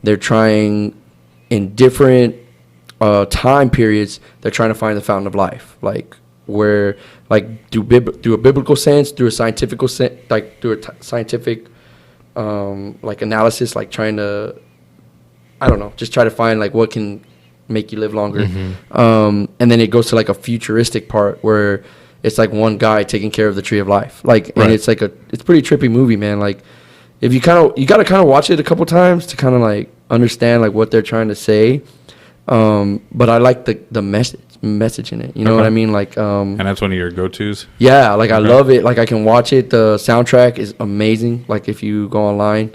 Speaker 3: they're trying in different time periods, they're trying to find the fountain of life, like where like through a biblical sense, through a scientific sense, like through a scientific like analysis, like trying to, I don't know, just try to find like what can make you live longer. And then it goes to like a futuristic part where it's like one guy taking care of the tree of life, like, and it's like it's a pretty trippy movie, man. Like if you got to kind of watch it a couple times to kind of like understand like what they're trying to say. But I like the message in it. You know what I mean? Like,
Speaker 1: and that's one of your go-tos?
Speaker 3: Yeah, like I love it. Like I can watch it. The soundtrack is amazing. Like if you go online,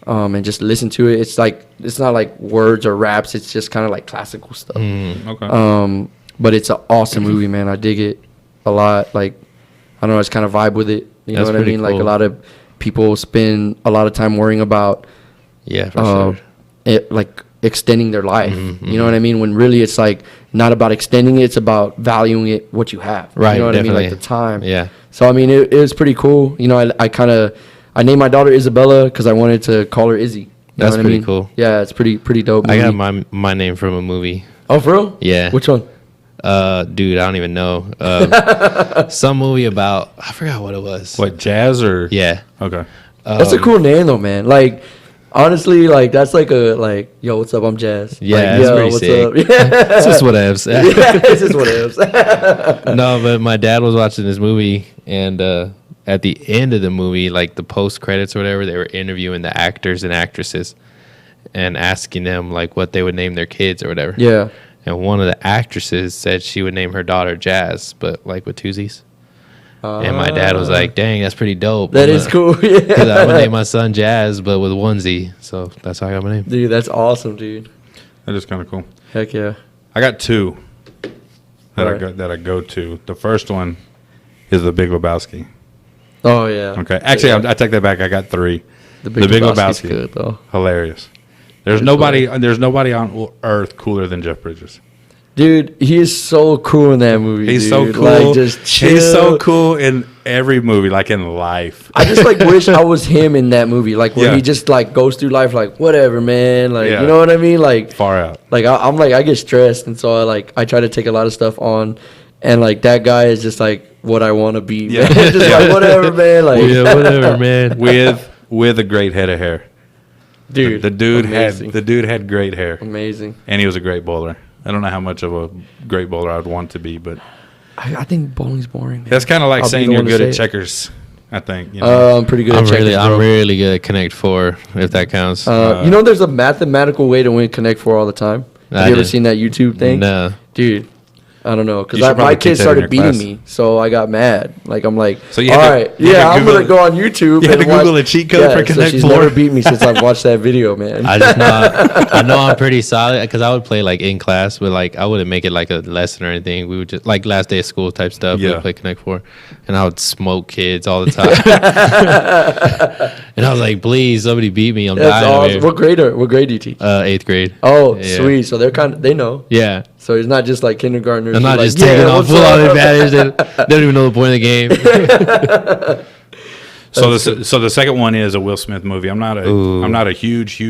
Speaker 3: and just listen to it, it's like, it's not like words or raps. It's just kind of like classical stuff.
Speaker 1: Okay.
Speaker 3: But it's an awesome movie, man. I dig it a lot. Like, I don't know, I just kind of vibe with it. You know what I mean?
Speaker 2: Cool.
Speaker 3: Like a lot of people spend a lot of time worrying about,
Speaker 2: Yeah, for sure.
Speaker 3: it, like extending their life. You know what I mean? When really it's like not about extending it, it's about valuing it, what you have.
Speaker 2: Right,
Speaker 3: You know what I
Speaker 2: definitely.
Speaker 3: mean? Like the time.
Speaker 2: Yeah.
Speaker 3: So I mean, it was pretty cool. You know, I named my daughter Isabella because I wanted to call her Izzy. You know
Speaker 2: That's
Speaker 3: what I
Speaker 2: pretty
Speaker 3: mean?
Speaker 2: cool.
Speaker 3: Yeah, it's pretty dope.
Speaker 2: I
Speaker 3: movie.
Speaker 2: got my name from a movie.
Speaker 3: Oh, for real?
Speaker 2: Yeah.
Speaker 3: Which one?
Speaker 2: Dude, I don't even know. Some movie about, I forgot what it was.
Speaker 1: What, Jazz or?
Speaker 2: Yeah.
Speaker 1: Okay.
Speaker 3: That's a cool name though, man. Like, honestly, like that's like a like, yo, what's up? I'm Jazz.
Speaker 2: Yeah,
Speaker 3: like,
Speaker 2: that's
Speaker 3: yo,
Speaker 2: pretty
Speaker 3: what's
Speaker 2: sick.
Speaker 3: up? Yeah.
Speaker 2: It's just whatevs.
Speaker 3: Yeah, it's just what it is.
Speaker 2: No, but my dad was watching this movie, and at the end of the movie, like the post credits or whatever, they were interviewing the actors and actresses and asking them like what they would name their kids or whatever.
Speaker 3: Yeah.
Speaker 2: And one of the actresses said she would name her daughter Jazz, but like with twosies. And my dad was like, "Dang, that's pretty dope."
Speaker 3: That is cool. Yeah.
Speaker 2: Because I would name my son Jazz, but with onesie. So that's how I got my name.
Speaker 3: Dude, that's awesome, dude.
Speaker 1: That is kind of cool.
Speaker 3: Heck yeah.
Speaker 1: I got two
Speaker 3: Alright.
Speaker 1: that I go to. The first one is The Big Lebowski.
Speaker 3: Oh yeah.
Speaker 1: Okay. Actually, I take that back. I got three.
Speaker 3: The Big Lebowski's good though.
Speaker 1: Hilarious. There's
Speaker 3: It's
Speaker 1: nobody on earth cooler than Jeff Bridges.
Speaker 3: Dude, he is so cool in that movie.
Speaker 1: He's
Speaker 3: dude.
Speaker 1: so cool.
Speaker 3: Like, just chill.
Speaker 1: He's so cool in every movie, like in life.
Speaker 3: I just like wish I was him in that movie, like where
Speaker 1: Yeah.
Speaker 3: he just like goes through life like whatever, man. Like
Speaker 1: Yeah.
Speaker 3: you know what I mean? Like
Speaker 1: Far out.
Speaker 3: I'm like I get stressed, and so I try to take a lot of stuff on, and like that guy is just like what I want to be.
Speaker 1: Yeah.
Speaker 3: Man. Just like whatever, man. Like
Speaker 2: Yeah, whatever, man.
Speaker 1: With a great head of hair.
Speaker 3: dude,
Speaker 1: The dude
Speaker 3: amazing.
Speaker 1: had great hair,
Speaker 3: amazing.
Speaker 1: and he was a great bowler. I don't know how much of a great bowler I would want to be, but
Speaker 3: I think bowling's boring. Man.
Speaker 1: that's kind of like
Speaker 3: I'll be
Speaker 1: saying
Speaker 3: the
Speaker 1: you're
Speaker 3: one to
Speaker 1: good
Speaker 3: say
Speaker 1: at
Speaker 3: it.
Speaker 1: checkers. I think. You know?
Speaker 3: I'm pretty good
Speaker 2: I'm
Speaker 3: at checkers,
Speaker 2: I'm
Speaker 3: bro.
Speaker 2: really good at Connect Four, if that counts.
Speaker 3: You know, there's a mathematical way to win Connect Four all the time.
Speaker 2: I
Speaker 3: Have you ever
Speaker 2: did.
Speaker 3: seen that YouTube thing?
Speaker 2: No.
Speaker 3: Dude, I don't know,
Speaker 1: You
Speaker 3: because
Speaker 1: should probably
Speaker 3: my
Speaker 1: teach
Speaker 3: kids
Speaker 1: that in
Speaker 3: started
Speaker 1: your
Speaker 3: beating
Speaker 1: class.
Speaker 3: me, so I got mad. Like I'm like,
Speaker 1: So you
Speaker 3: all
Speaker 1: had to-
Speaker 3: right,
Speaker 1: you had to
Speaker 3: I'm gonna
Speaker 1: Google-
Speaker 3: go on YouTube.
Speaker 1: you had
Speaker 3: and
Speaker 1: to Google a cheat code for
Speaker 3: so
Speaker 1: Connect
Speaker 3: she's
Speaker 1: 4?
Speaker 3: never beat me since I've watched that video, man.
Speaker 2: I just know I know I'm pretty solid because I would play like in class, but like I wouldn't make it like a lesson or anything. We would just like last day of school type stuff. We
Speaker 1: Yeah.
Speaker 2: would play Connect Four, and I would smoke kids all the time. And I was like, please, somebody beat me. I'm
Speaker 3: That's
Speaker 2: dying.
Speaker 3: awesome.
Speaker 2: Here.
Speaker 3: What grade do you teach?
Speaker 2: 8th grade.
Speaker 3: Oh,
Speaker 2: Yeah.
Speaker 3: sweet. So they know.
Speaker 2: Yeah.
Speaker 3: So it's not just like kindergartners.
Speaker 2: I'm not
Speaker 3: who
Speaker 2: just
Speaker 3: like,
Speaker 2: taking
Speaker 3: yeah,
Speaker 2: off
Speaker 3: what's
Speaker 2: full on
Speaker 3: up?
Speaker 2: advantage. They don't even know the point of the game.
Speaker 1: So the second one is a Will Smith movie. I'm not a huge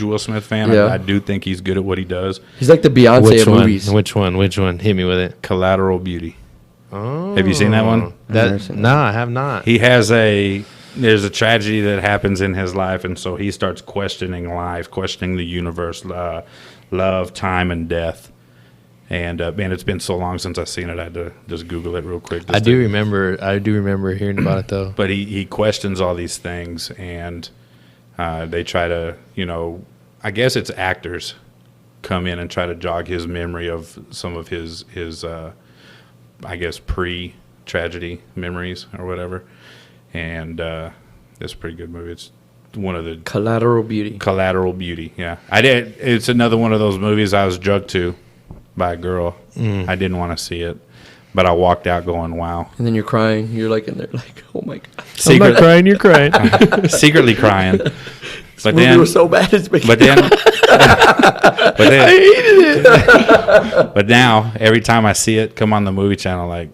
Speaker 1: Will Smith fan.
Speaker 3: Yeah.
Speaker 1: I do think he's good at what he does.
Speaker 3: He's like the Beyonce of movies.
Speaker 2: Which one? Hit me with it.
Speaker 1: Collateral Beauty.
Speaker 2: Oh,
Speaker 1: Have you seen that one?
Speaker 2: I have not.
Speaker 1: He has there's a tragedy that happens in his life, and so he starts questioning life, questioning the universe, love, time, and death. And man, it's been so long since I've seen it. I had to just Google it real quick.
Speaker 2: I do remember hearing about it though.
Speaker 1: But he questions all these things, and they try to, I guess it's actors come in and try to jog his memory of some of his I guess pre-tragedy memories or whatever. And it's a pretty good movie. It's one of the
Speaker 3: Collateral Beauty.
Speaker 1: Collateral Beauty. Yeah, it's another one of those movies I was drugged to by a girl. I didn't want to see it, but I walked out going, "Wow!"
Speaker 3: And then you're crying. You're like in there, like, "Oh my god!"
Speaker 2: I'm not crying. You're crying.
Speaker 1: Secretly crying. But
Speaker 3: Movie was so bad. It's making
Speaker 1: I hated it. But now every time I see it come on the movie channel, like.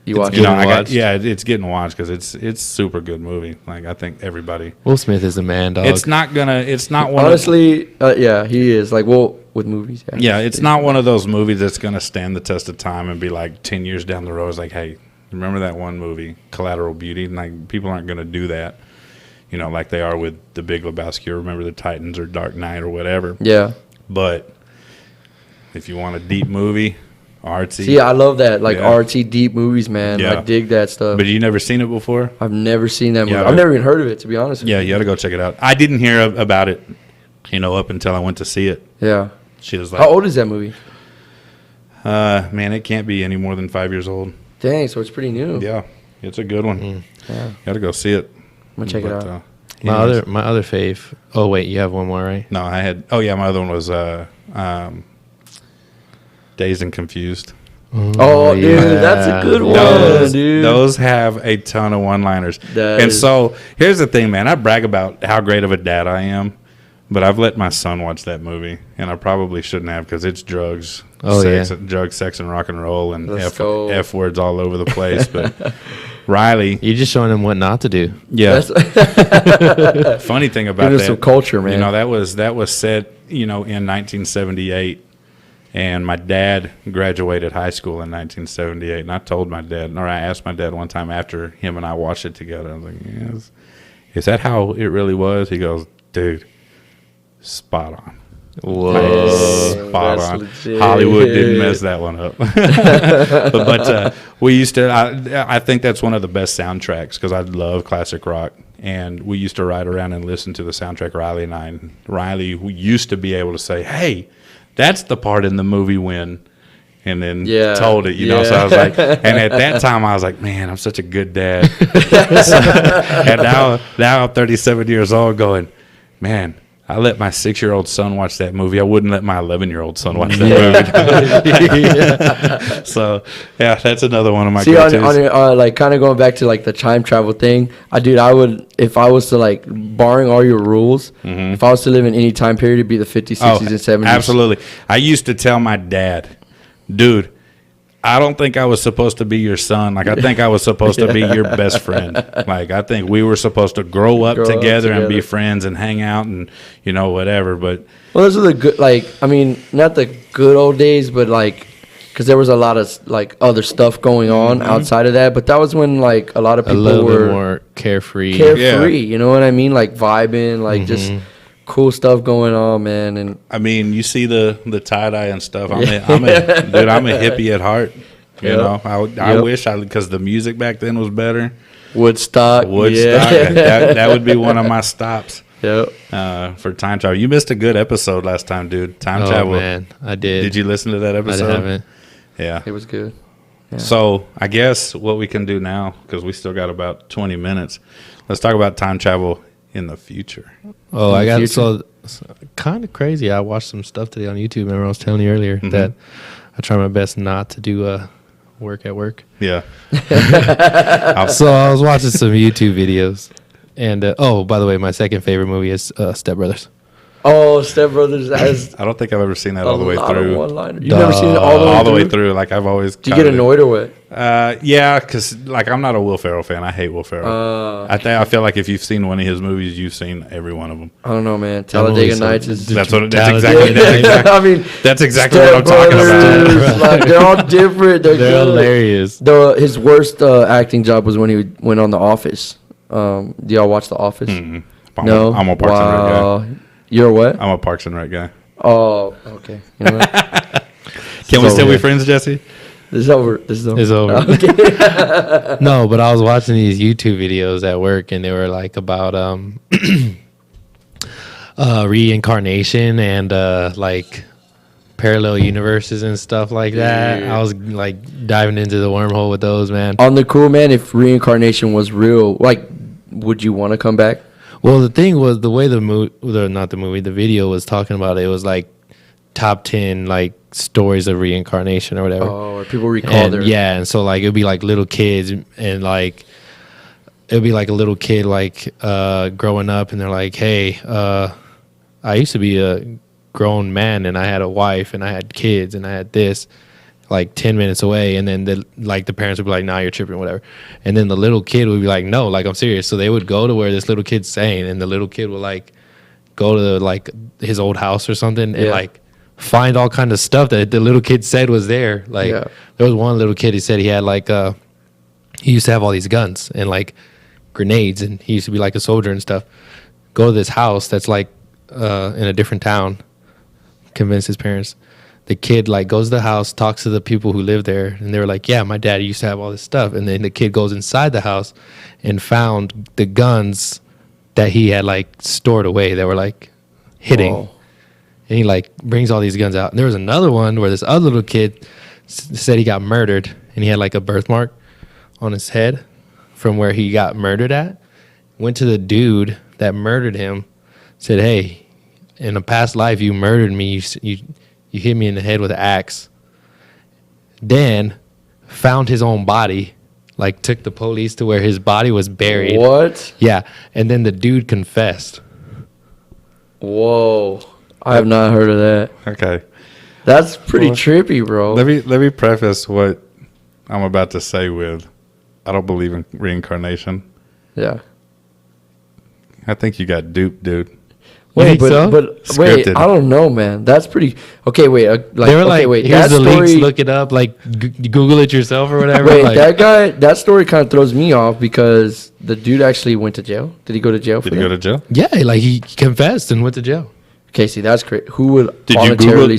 Speaker 3: You watch
Speaker 1: it's getting watched because it's super good movie. Like I think everybody.
Speaker 2: Will Smith is a man, dog.
Speaker 1: It's not one.
Speaker 3: Honestly, yeah, he is. Like, well, with movies.
Speaker 1: Yeah, it's not one of those movies that's gonna stand the test of time and be like 10 years down the road. It's like, hey, remember that one movie, Collateral Beauty? And like people aren't gonna do that, like they are with The Big Lebowski or Remember the Titans or Dark Knight or whatever.
Speaker 3: Yeah.
Speaker 1: But if you want a deep movie. Artsy.
Speaker 3: See, I love that, like artsy, deep movies, man. Yeah. I dig that stuff.
Speaker 1: But you never seen it before?
Speaker 3: I've never seen that movie. I've never even heard of it, to be honest with you.
Speaker 1: Yeah, you got to go check it out. I didn't hear about it, up until I went to see it.
Speaker 3: Yeah.
Speaker 1: She was like,
Speaker 3: how old is that movie?
Speaker 1: Man, it can't be any more than 5 years old.
Speaker 3: Dang, so it's pretty new.
Speaker 1: Yeah, it's a good one. Yeah, got to go see it.
Speaker 3: I'm gonna check it out.
Speaker 2: My other fave. Oh wait, you have one more, right?
Speaker 1: No, I had. Oh yeah, my other one was Dazed and Confused.
Speaker 3: Oh, dude, that's a good one, dude.
Speaker 1: Those have a ton of one-liners. So here's the thing, man. I brag about how great of a dad I am, but I've let my son watch that movie, and I probably shouldn't have because it's drugs, sex, and rock and roll, and F words all over the place. But Riley,
Speaker 2: you're just showing him what not to do.
Speaker 1: Yeah. Funny thing about that,
Speaker 3: some culture, man.
Speaker 1: That was set, in 1978. And my dad graduated high school in 1978, and I told my dad, or I asked my dad one time after him and I watched it together, I was like, yes. Is that how it really was? He goes, dude, spot on.
Speaker 2: Whoa.
Speaker 1: Spot on. Legit. Hollywood didn't mess that one up. but we used to, I think that's one of the best soundtracks because I love classic rock. And we used to ride around and listen to the soundtrack, Riley and I. And Riley used to be able to say, hey, that's the part in the movie when, and then told it, So I was like, and at that time I was like, man, I'm such a good dad. And now I'm 37 years old going, man, I let my 6-year-old son watch that movie. I wouldn't let my 11-year-old son watch that movie. So, yeah, that's another one of my
Speaker 3: go-tos. Like, kind of going back to, like, the time travel thing, I would, if I was to, like, barring all your rules, if I was to live in any time period, it'd be the 50s, 60s, and 70s.
Speaker 1: Absolutely. I used to tell my dad, dude, I don't think I was supposed to be your son. Like, I think I was supposed to be your best friend. Like, I think we were supposed to grow up together and be friends and hang out and, whatever. But
Speaker 3: well, those are the good, like, I mean, not the good old days, but, like, because there was a lot of, like, other stuff going on outside of that. But that was when, like, a lot of people were
Speaker 2: bit more carefree.
Speaker 3: You know what I mean? Like, vibing, like, just cool stuff going on, man. And
Speaker 1: I mean, you see the tie-dye and stuff. I'm a hippie at heart. I wish because the music back then was better.
Speaker 3: Woodstock.
Speaker 1: That would be one of my stops.
Speaker 3: Yep.
Speaker 1: For time travel. You missed a good episode last time, dude. Time travel.
Speaker 2: Oh man, I did.
Speaker 1: Did you listen to that episode?
Speaker 2: I haven't.
Speaker 1: Yeah.
Speaker 3: It was good. Yeah.
Speaker 1: So I guess what we can do now, because we still got about 20 minutes, let's talk about time travel in the future.
Speaker 2: Oh, I got so kind of crazy. I watched some stuff today on YouTube. Remember I was telling you earlier that I try my best not to do work at work.
Speaker 1: Yeah.
Speaker 2: So I was watching some YouTube videos. And, by the way, my second favorite movie is Step Brothers.
Speaker 3: Oh, Step Brothers has
Speaker 1: I don't think I've ever seen that all the way through.
Speaker 3: You've never seen it all the way through?
Speaker 1: Like, I've always...
Speaker 3: Do you get annoyed or what?
Speaker 1: Yeah, because like I'm not a Will Ferrell fan. I hate Will Ferrell. I feel like if you've seen one of his movies, you've seen every one of them.
Speaker 3: I don't know, man. Talladega Nights is
Speaker 1: that's exactly. I mean, that's exactly what I'm talking about.
Speaker 3: Like, they're all different. They're
Speaker 2: hilarious.
Speaker 3: His worst acting job was when he went on The Office. Do y'all watch The Office?
Speaker 1: Mm-hmm.
Speaker 3: No,
Speaker 1: I'm a Parks and Rec guy.
Speaker 3: You're a what?
Speaker 1: I'm a Parks and Rec guy.
Speaker 3: Oh, okay. You know what?
Speaker 1: Can we still be friends, Jesse?
Speaker 3: This is over. It's
Speaker 2: over. Okay. No, but I was watching these YouTube videos at work, and they were like about reincarnation and like parallel universes and stuff like that. I was like diving into the wormhole with those, man.
Speaker 3: On the cool, man, if reincarnation was real, like, would you want to come back?
Speaker 2: Well, the thing was the way the video was talking about it was like top 10 like stories of reincarnation or whatever.
Speaker 3: Oh, or people recall their...
Speaker 2: Yeah, and so like it'd be like little kids and like it'd be like a little kid like growing up and they're like, hey, I used to be a grown man and I had a wife and I had kids and I had this like 10 minutes away, and then the parents would be like, nah, you're tripping, whatever. And then the little kid would be like, no, like I'm serious. So they would go to where this little kid's saying, and the little kid would like go to like his old house or something and like find all kind of stuff that the little kid said was there. Like there was one little kid, he said he had like he used to have all these guns and like grenades, and he used to be like a soldier and stuff. Go to this house that's like in a different town, convince his parents. The kid like goes to the house, talks to the people who live there, and they were like, yeah, my dad used to have all this stuff. And then the kid goes inside the house and found the guns that he had like stored away that were like hitting. Whoa. And he like brings all these guns out. And there was another one where this other little kid said he got murdered, and he had like a birthmark on his head from where he got murdered at. Went to the dude that murdered him, said, hey, in a past life you murdered me, you hit me in the head with an axe. Then found his own body, like took the police to where his body was buried.
Speaker 3: What?
Speaker 2: Yeah, and then the dude confessed.
Speaker 3: Whoa, I have not heard of that.
Speaker 1: Okay,
Speaker 3: that's pretty trippy, bro.
Speaker 1: Let me preface what I'm about to say with, I don't believe in reincarnation.
Speaker 3: Yeah,
Speaker 1: I think you got duped, dude.
Speaker 3: Wait, but wait, I don't know, man. That's pretty. Okay, wait.
Speaker 2: They were like,
Speaker 3: wait.
Speaker 2: Here's the links. Look it up. Like, Google it yourself or whatever.
Speaker 3: Wait,
Speaker 2: like,
Speaker 3: that story kind of throws me off because the dude actually went to jail. Did he go to jail?
Speaker 1: Did he go to jail?
Speaker 2: Yeah, like he confessed and went to jail.
Speaker 3: Okay, see, that's great. Who would
Speaker 1: Did you Google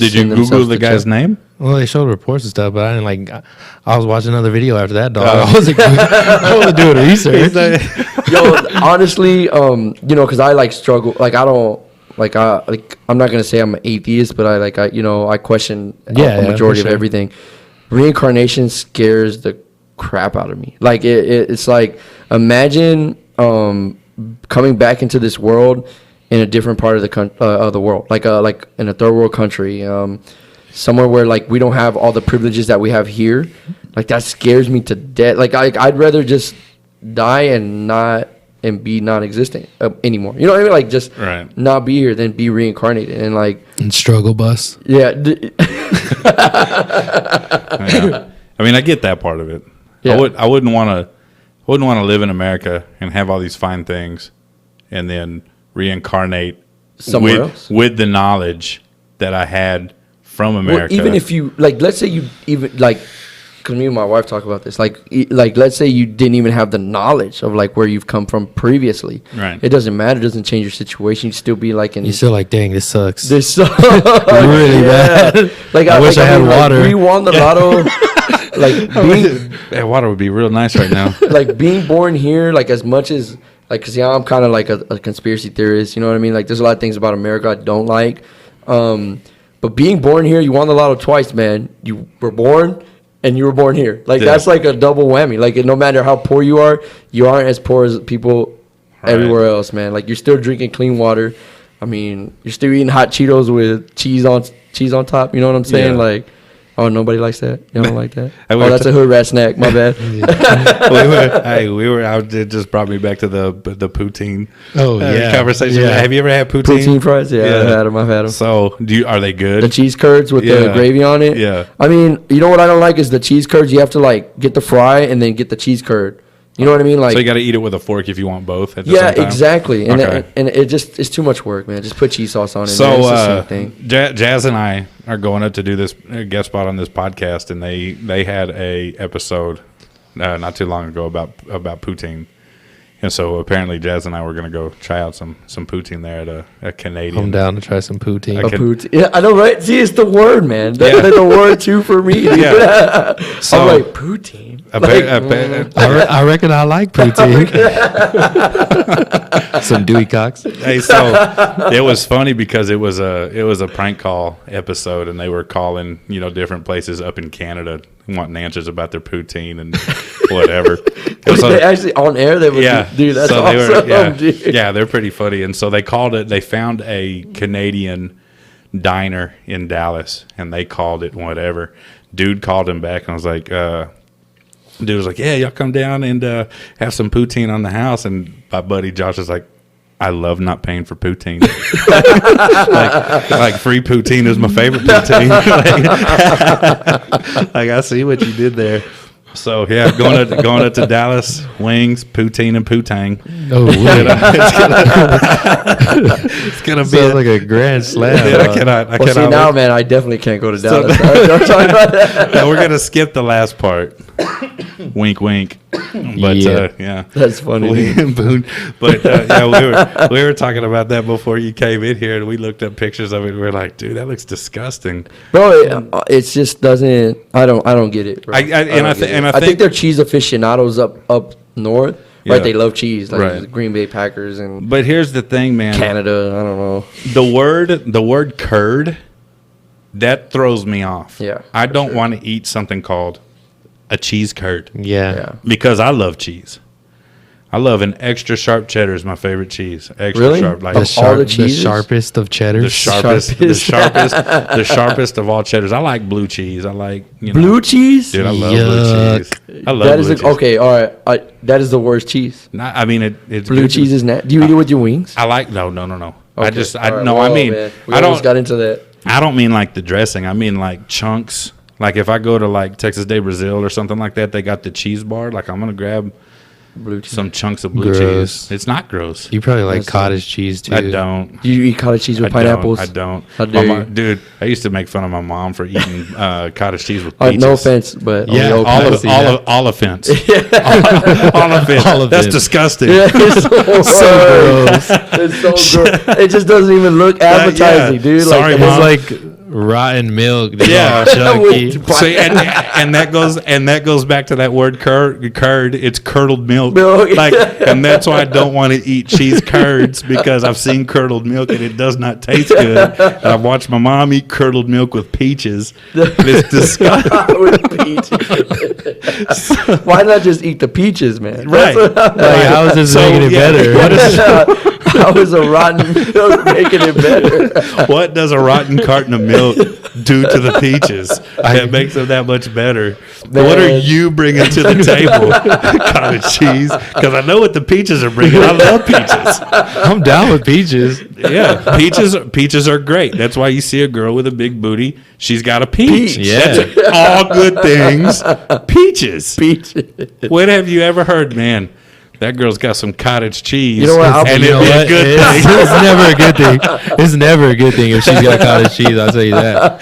Speaker 1: the guy's name?
Speaker 2: Well, they showed reports and stuff, but I didn't like. I was watching another video after that, dog. I wasn't doing research.
Speaker 3: Yo, honestly, because I like struggle. Like I don't. I'm not gonna say I'm an atheist, but I question a majority of everything. Reincarnation scares the crap out of me. Like it's like, imagine coming back into this world in a different part of the world, like in a third world country, somewhere where like we don't have all the privileges that we have here. Like that scares me to death. Like I'd rather just die and be non-existent anymore. You know what I mean? Like just not be here than be reincarnated and like
Speaker 2: and struggle bus.
Speaker 3: Yeah.
Speaker 1: Yeah. I mean, I get that part of it. Yeah. I wouldn't want to live in America and have all these fine things and then reincarnate
Speaker 3: somewhere else
Speaker 1: with the knowledge that I had from America.
Speaker 3: Well, even if you let's say you even because me and my wife talk about this. Like, let's say you didn't even have the knowledge of like where you've come from previously.
Speaker 1: Right.
Speaker 3: It doesn't matter. It doesn't change your situation. You'd still be like in.
Speaker 2: You're still like, dang, this sucks.
Speaker 3: This sucks.
Speaker 2: Really bad.
Speaker 3: Like
Speaker 2: I wish I had water.
Speaker 3: Like, we won the lotto.
Speaker 1: That water would be real nice right now.
Speaker 3: Like being born here, like as much as like, cause I'm kind of like a conspiracy theorist. You know what I mean? Like, there's a lot of things about America I don't like. But being born here, you won the lotto twice, man. You were born. And you were born here. Like, that's like a double whammy. Like, no matter how poor you aren't as poor as people everywhere else, man. Like, you're still drinking clean water. I mean, you're still eating hot Cheetos with cheese on top. You know what I'm saying? Yeah. Like, Oh, nobody likes that? You don't like that?
Speaker 1: I
Speaker 3: Oh,
Speaker 1: would-
Speaker 3: that's a hood rat snack. My bad.
Speaker 1: It just brought me back to the poutine
Speaker 2: yeah.
Speaker 1: conversation.
Speaker 2: Yeah.
Speaker 1: Have you ever had poutine?
Speaker 3: Poutine fries? Yeah, I've had them.
Speaker 1: So, are they good?
Speaker 3: The cheese curds with the gravy on it?
Speaker 1: Yeah.
Speaker 3: I mean, you know what I don't like is the cheese curds. You have to, like, get the fry and then get the cheese curd. You know what I mean? Like,
Speaker 1: so you got to eat it with a fork if you want both at the
Speaker 3: yeah,
Speaker 1: same time?
Speaker 3: exactly. And
Speaker 1: Okay.
Speaker 3: and it just it's too much work, man. Just put cheese sauce on it.
Speaker 1: So
Speaker 3: man. It's the same thing.
Speaker 1: Jazz and I are going up to do this guest spot on this podcast, and they had a episode not too long ago about poutine, and so apparently Jazz and I were going to go try out some poutine there at a Canadian.
Speaker 2: I'm down to try some poutine.
Speaker 1: Okay.
Speaker 3: Poutine. Yeah, I know, right? See, it's the word, man. That's the word too for me. Dude.
Speaker 1: Yeah. So-
Speaker 3: I'm like poutine.
Speaker 2: I reckon I like poutine. Some Dewey Cox.
Speaker 1: Hey, so it was funny because it was a prank call episode, and they were calling different places up in Canada wanting answers about their poutine and whatever. So,
Speaker 3: They actually on air. They would, dude. That's
Speaker 1: so
Speaker 3: awesome, dude.
Speaker 1: yeah, they're pretty funny. And so they called it. They found a Canadian diner in Dallas, and they called it whatever. Dude called him back and was like, dude was like, yeah, y'all come down and have some poutine on the house. And my buddy Josh is like, I love not paying for poutine. like free poutine is my favorite poutine. like I see what you did there. So yeah, going up to Dallas, wings, poutine, and poutang.
Speaker 2: Oh,
Speaker 1: It's gonna be
Speaker 2: sounds like a grand slam.
Speaker 1: I cannot.
Speaker 3: Well, see, now, man, I definitely can't go to Dallas. Don't talk about that.
Speaker 1: No, we're gonna skip the last part. Wink, wink. But yeah,
Speaker 3: That's funny.
Speaker 1: But we were talking about that before you came in here, and we looked up pictures of it. And we were like, dude, that looks disgusting.
Speaker 3: Bro, it just doesn't. I don't get it. Bro.
Speaker 1: I
Speaker 3: I think they're cheese aficionados up north.
Speaker 1: Yeah.
Speaker 3: Right, they love cheese, like
Speaker 1: Right.
Speaker 3: the Green Bay Packers and
Speaker 1: But here's the thing, man.
Speaker 3: Canada. I don't know.
Speaker 1: The word curd, that throws me off.
Speaker 3: Yeah,
Speaker 1: I
Speaker 3: for
Speaker 1: don't
Speaker 3: sure.
Speaker 1: want to eat something called a cheese curd
Speaker 2: Yeah.
Speaker 1: because I love cheese. I love an extra sharp cheddar is my favorite cheese. Extra
Speaker 3: Really?
Speaker 1: sharp, like
Speaker 3: Of all the cheeses?
Speaker 2: sharpest of cheddars.
Speaker 1: the sharpest of all cheddars. I like blue cheese. I like
Speaker 3: Blue cheese.
Speaker 1: Dude, I love
Speaker 2: Yuck.
Speaker 1: blue cheese. I love
Speaker 3: That is
Speaker 1: blue cheese.
Speaker 3: okay. All right, that is the worst cheese.
Speaker 1: I mean, it's
Speaker 3: Blue
Speaker 1: good.
Speaker 3: cheese is not. Do you eat it with your wings?
Speaker 1: I like no. I
Speaker 3: Okay.
Speaker 1: just
Speaker 3: All right.
Speaker 1: no.
Speaker 3: Whoa,
Speaker 1: I mean,
Speaker 3: man. We
Speaker 1: I
Speaker 3: almost
Speaker 1: don't.
Speaker 3: got into that.
Speaker 1: I don't mean like the dressing. I mean like chunks. Like if I go to like Texas Day Brazil or something like that, they got the cheese bar. Like I'm gonna grab
Speaker 3: Blue cheese.
Speaker 1: some chunks of blue
Speaker 2: Gross.
Speaker 1: cheese. It's not gross.
Speaker 2: You probably like
Speaker 3: That's
Speaker 2: cottage cheese too.
Speaker 1: I don't.
Speaker 3: Do you eat cottage cheese with
Speaker 1: I
Speaker 3: pineapples?
Speaker 1: Don't. I don't.
Speaker 3: How dare you?
Speaker 1: Dude, I used to make fun of my mom for eating cottage cheese with
Speaker 3: Oh,
Speaker 1: peaches.
Speaker 3: no offense, but
Speaker 2: Yeah,
Speaker 3: okay.
Speaker 1: All
Speaker 2: I
Speaker 1: offense.
Speaker 2: see that.
Speaker 1: All offense.
Speaker 2: All
Speaker 1: That's
Speaker 2: offense.
Speaker 1: disgusting.
Speaker 3: Yeah, it's so
Speaker 2: gross.
Speaker 3: It's so gross. It just doesn't even look appetizing, dude.
Speaker 1: Sorry,
Speaker 3: like,
Speaker 1: Mom.
Speaker 2: It's like rotten milk. Dude.
Speaker 1: Yeah.
Speaker 2: Chunky.
Speaker 1: See, and that goes back to that word curd. It's curdled milk.
Speaker 3: Milk.
Speaker 1: Like, and that's why I don't want to eat cheese curds because I've seen curdled milk and it does not taste good. And I've watched my mom eat curdled milk with peaches. And it's disgusting.
Speaker 3: with peaches. Why not just eat the peaches, man?
Speaker 1: Right.
Speaker 2: Like, I was just making it better.
Speaker 1: What is
Speaker 3: How is a rotten milk making it better?
Speaker 1: what does a rotten carton of milk do to the peaches that makes them that much better?
Speaker 3: Man.
Speaker 1: What are you bringing to the table? Cottage cheese, because I know what the peaches are bringing. I love peaches.
Speaker 2: I'm down with peaches.
Speaker 1: Yeah, peaches are great. That's why you see a girl with a big booty. She's got a peach.
Speaker 3: Peach.
Speaker 2: Yeah.
Speaker 1: That's all good things. Peaches.
Speaker 3: Peaches.
Speaker 1: When have you ever heard, man, that girl's got some cottage cheese?
Speaker 3: You know what,
Speaker 1: And
Speaker 2: You
Speaker 1: it'd
Speaker 2: know
Speaker 1: be a
Speaker 2: what?
Speaker 1: good
Speaker 2: It's,
Speaker 1: thing.
Speaker 2: it's never a good thing. It's never a good thing if she's got cottage cheese. I'll tell you that.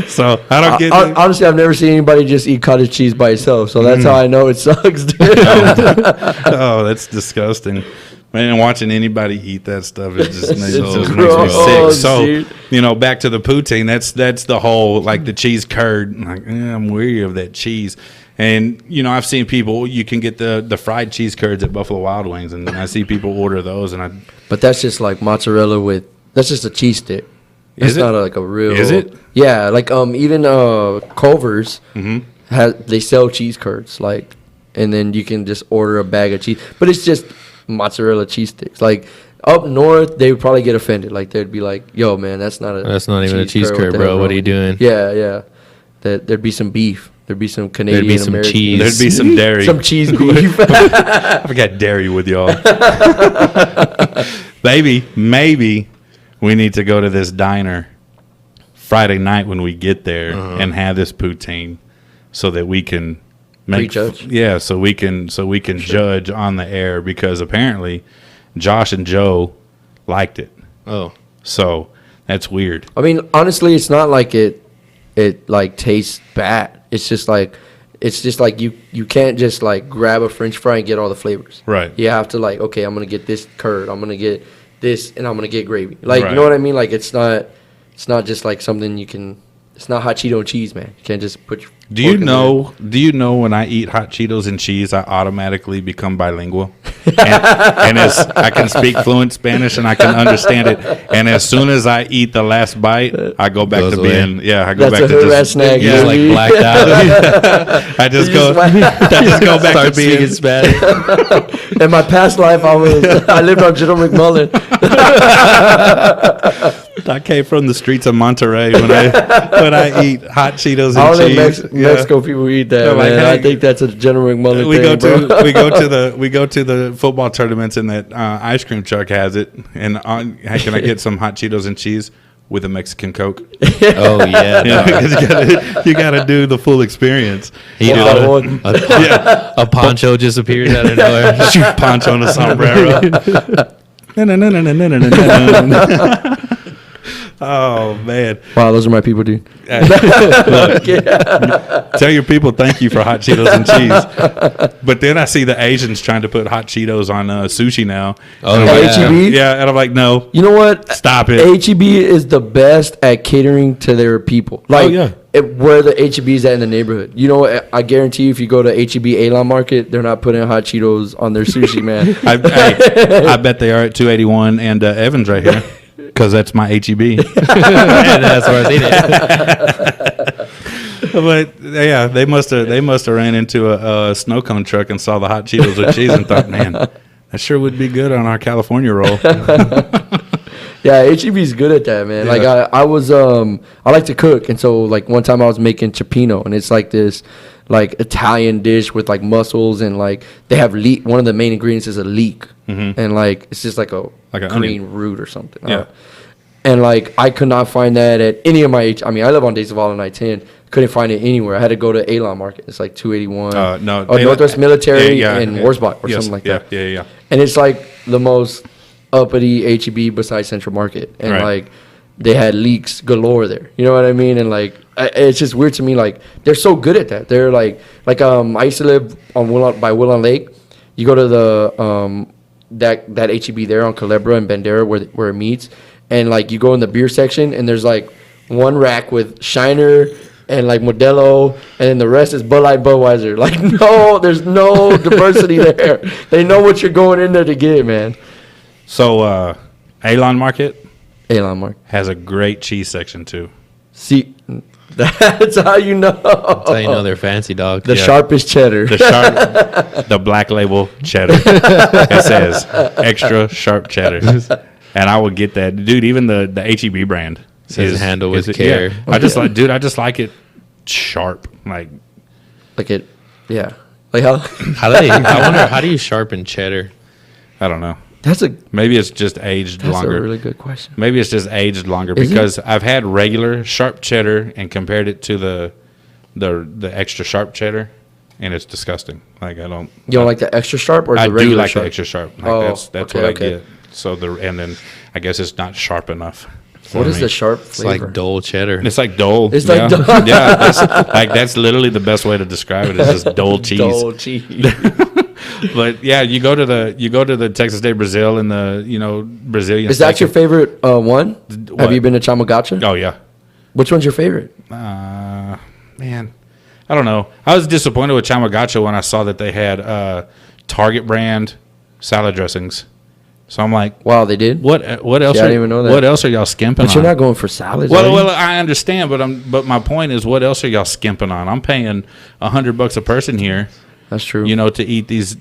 Speaker 1: So I don't get
Speaker 3: Honestly, I've never seen anybody just eat cottage cheese by itself, so that's how I know it sucks, dude.
Speaker 1: Oh, that's disgusting. Man, watching anybody eat that stuff it just makes me
Speaker 3: gross,
Speaker 1: sick. So,
Speaker 3: dude.
Speaker 1: back to the poutine. That's the whole like the cheese curd. Like, I'm weary of that cheese. And I've seen people. You can get the fried cheese curds at Buffalo Wild Wings, and I see people order those. And
Speaker 3: But that's just like mozzarella with. That's just a cheese stick.
Speaker 1: Is
Speaker 3: It's
Speaker 1: it?
Speaker 3: not like a real.
Speaker 1: Is it?
Speaker 3: Yeah, like even Culver's they sell cheese curds, like, and then you can just order a bag of cheese, but it's just mozzarella cheese sticks. Like up north, they would probably get offended. Like they'd be like, "Yo, man, that's not
Speaker 2: That's not even a cheese
Speaker 3: What
Speaker 2: curd,
Speaker 3: the
Speaker 2: bro.
Speaker 3: hell
Speaker 2: What
Speaker 3: wrong
Speaker 2: are you
Speaker 3: with
Speaker 2: doing?"
Speaker 3: Yeah, yeah. that there'd be some beef. There'd be some Canadian.
Speaker 2: There'd be some
Speaker 3: American.
Speaker 2: cheese.
Speaker 1: There'd be some dairy.
Speaker 3: Some cheese beef.
Speaker 1: I forgot dairy with y'all. Maybe we need to go to this diner Friday night when we get there and have this poutine so that we can
Speaker 3: Prejudge?
Speaker 1: Yeah, so we can judge on the air, because apparently Josh and Joe liked it.
Speaker 2: Oh.
Speaker 1: So that's weird.
Speaker 3: I mean, honestly, it's not like it like tastes bad. It's just like you can't just like grab a French fry and get all the flavors.
Speaker 1: Right.
Speaker 3: You have to like, okay, I'm gonna get this curd, I'm gonna get this, and I'm gonna get gravy. Like,
Speaker 1: Right.
Speaker 3: you know what I mean? Like, it's not just like something you can. It's not hot Cheeto and cheese, man. You can't just put your.
Speaker 1: Do you know when I eat hot Cheetos and cheese, I automatically become bilingual? and I can speak fluent Spanish and I can understand it. And as soon as I eat the last bite, I go back
Speaker 2: Goes
Speaker 1: to
Speaker 2: away.
Speaker 1: being, I go
Speaker 3: That's
Speaker 1: back
Speaker 3: a
Speaker 1: to
Speaker 3: hood rat
Speaker 1: just,
Speaker 3: snack.
Speaker 2: Just like blacked out.
Speaker 1: I just
Speaker 3: You
Speaker 1: go,
Speaker 3: just
Speaker 1: I just go back
Speaker 2: Start
Speaker 1: to being,
Speaker 2: speaking Spanish.
Speaker 3: In my past life, I lived on General McMullen.
Speaker 1: I came from the streets of Monterey when I eat hot Cheetos and
Speaker 3: I only
Speaker 1: cheese.
Speaker 3: Mexico people eat that.
Speaker 1: They're like,
Speaker 3: man.
Speaker 1: hey,
Speaker 3: I think that's a General McMullen
Speaker 1: we
Speaker 3: thing,
Speaker 1: go
Speaker 3: bro.
Speaker 1: we go to the football tournaments, and that ice cream truck has it. And hey, can I get some hot Cheetos and cheese with a Mexican Coke?
Speaker 2: Oh, yeah.
Speaker 1: Yeah, because you gotta do the full experience.
Speaker 2: He
Speaker 3: One by one.
Speaker 2: a poncho just appears out of nowhere.
Speaker 1: Shoot poncho on a sombrero. No. Oh man!
Speaker 3: Wow, those are my people, dude.
Speaker 1: Look, tell your people thank you for hot Cheetos and cheese. But then I see the Asians trying to put hot Cheetos on sushi now.
Speaker 2: Oh,
Speaker 1: And I'm
Speaker 2: yeah.
Speaker 1: like,
Speaker 3: H-E-B?
Speaker 1: yeah, and I'm like, no,
Speaker 3: You know what?
Speaker 1: stop it.
Speaker 3: HEB is the best at catering to their people. Like,
Speaker 1: yeah.
Speaker 3: where the HEB is at in the neighborhood. You know what? I guarantee you, if you go to HEB Alon Market, they're not putting hot Cheetos on their sushi, man.
Speaker 1: I bet they are at 281 and Evans right here, because that's my HEB.
Speaker 2: And that's where I seen it.
Speaker 1: But yeah, they must have ran into a snow cone truck and saw the hot Cheetos with cheese and thought, man, that sure would be good on our California roll.
Speaker 3: Yeah, HEB's good at that, man.
Speaker 1: Yeah.
Speaker 3: Like I was I like to cook, and so like one time I was making cioppino, and it's like this like Italian dish with like mussels, and like they have leek. One of the main ingredients is a leek, and like it's just like a
Speaker 1: Like an
Speaker 3: green
Speaker 1: onion.
Speaker 3: root or something.
Speaker 1: Yeah.
Speaker 3: And like I could not find that at any of my I mean, I live on Days of All and I-10. Couldn't find it anywhere. I had to go to Alon Market. It's like 281.
Speaker 1: No,
Speaker 3: or Northwest Military
Speaker 1: yeah,
Speaker 3: and
Speaker 1: yeah.
Speaker 3: Warsbach or
Speaker 1: Yes,
Speaker 3: something like
Speaker 1: yeah,
Speaker 3: that.
Speaker 1: Yeah.
Speaker 3: And it's like the most uppity HEB besides Central Market. And
Speaker 1: Right.
Speaker 3: like they had leeks galore there. You know what I mean? And like it's just weird to me. Like they're so good at that. They're like I used to live on by Willon Lake. You go to the that HEB there on Culebra and Bandera where it meets, and like you go in the beer section and there's like one rack with Shiner and like Modelo, and then the rest is Bud Light, Budweiser. Like no, there's no diversity there. They know what you're going in there to get, man.
Speaker 1: So Alon Market
Speaker 3: Alon Market.
Speaker 1: has a great cheese section too.
Speaker 3: See, that's how you know.
Speaker 2: That's how you know they're fancy, dog.
Speaker 3: The
Speaker 1: Yeah.
Speaker 3: sharpest cheddar.
Speaker 1: The black label cheddar. It says extra sharp cheddar, and I will get that, dude. Even the HEB brand
Speaker 2: Says handle with care.
Speaker 1: Yeah, I just like it sharp. Like
Speaker 3: Like it, yeah. Like how?
Speaker 2: I wonder, how do you sharpen cheddar?
Speaker 1: I don't know.
Speaker 3: That's a
Speaker 1: Maybe it's just aged longer.
Speaker 3: a really good question.
Speaker 1: Maybe it's just aged longer,
Speaker 3: Is it?
Speaker 1: because I've had regular sharp cheddar and compared it to the extra sharp cheddar, and it's disgusting. Like I don't.
Speaker 3: You don't like the extra sharp or the
Speaker 1: I do
Speaker 3: regular
Speaker 1: like
Speaker 3: sharp?
Speaker 1: the extra sharp. Like
Speaker 3: Oh,
Speaker 1: that's
Speaker 3: okay,
Speaker 1: what I
Speaker 3: okay.
Speaker 1: get. So and then I guess it's not sharp enough.
Speaker 3: What
Speaker 1: for
Speaker 3: is
Speaker 1: me.
Speaker 3: the sharp
Speaker 2: It's
Speaker 3: flavor?
Speaker 2: like Dole cheddar.
Speaker 1: It's like Dole.
Speaker 3: It's like Dole.
Speaker 1: Yeah, that's literally the best way to describe it. Is just Dole cheese.
Speaker 3: Dole cheese.
Speaker 1: But yeah, you go to the Texas Day Brazil and the Brazilian.
Speaker 3: Is that your favorite one?
Speaker 1: What?
Speaker 3: Have you been to Chamagacha?
Speaker 1: Oh yeah.
Speaker 3: Which one's your favorite?
Speaker 1: Man, I don't know. I was disappointed with Chamagacha when I saw that they had Target brand salad dressings. So I'm like,
Speaker 3: Wow, they did.
Speaker 1: what else?
Speaker 3: Yeah, I didn't even know that.
Speaker 1: What else are y'all skimping
Speaker 3: But you're
Speaker 1: on?
Speaker 3: not going for salads.
Speaker 1: Well,
Speaker 3: are you?
Speaker 1: well, I understand, but my point is, what else are y'all skimping on? I'm paying $100 a person here,
Speaker 3: That's true.
Speaker 1: to eat these.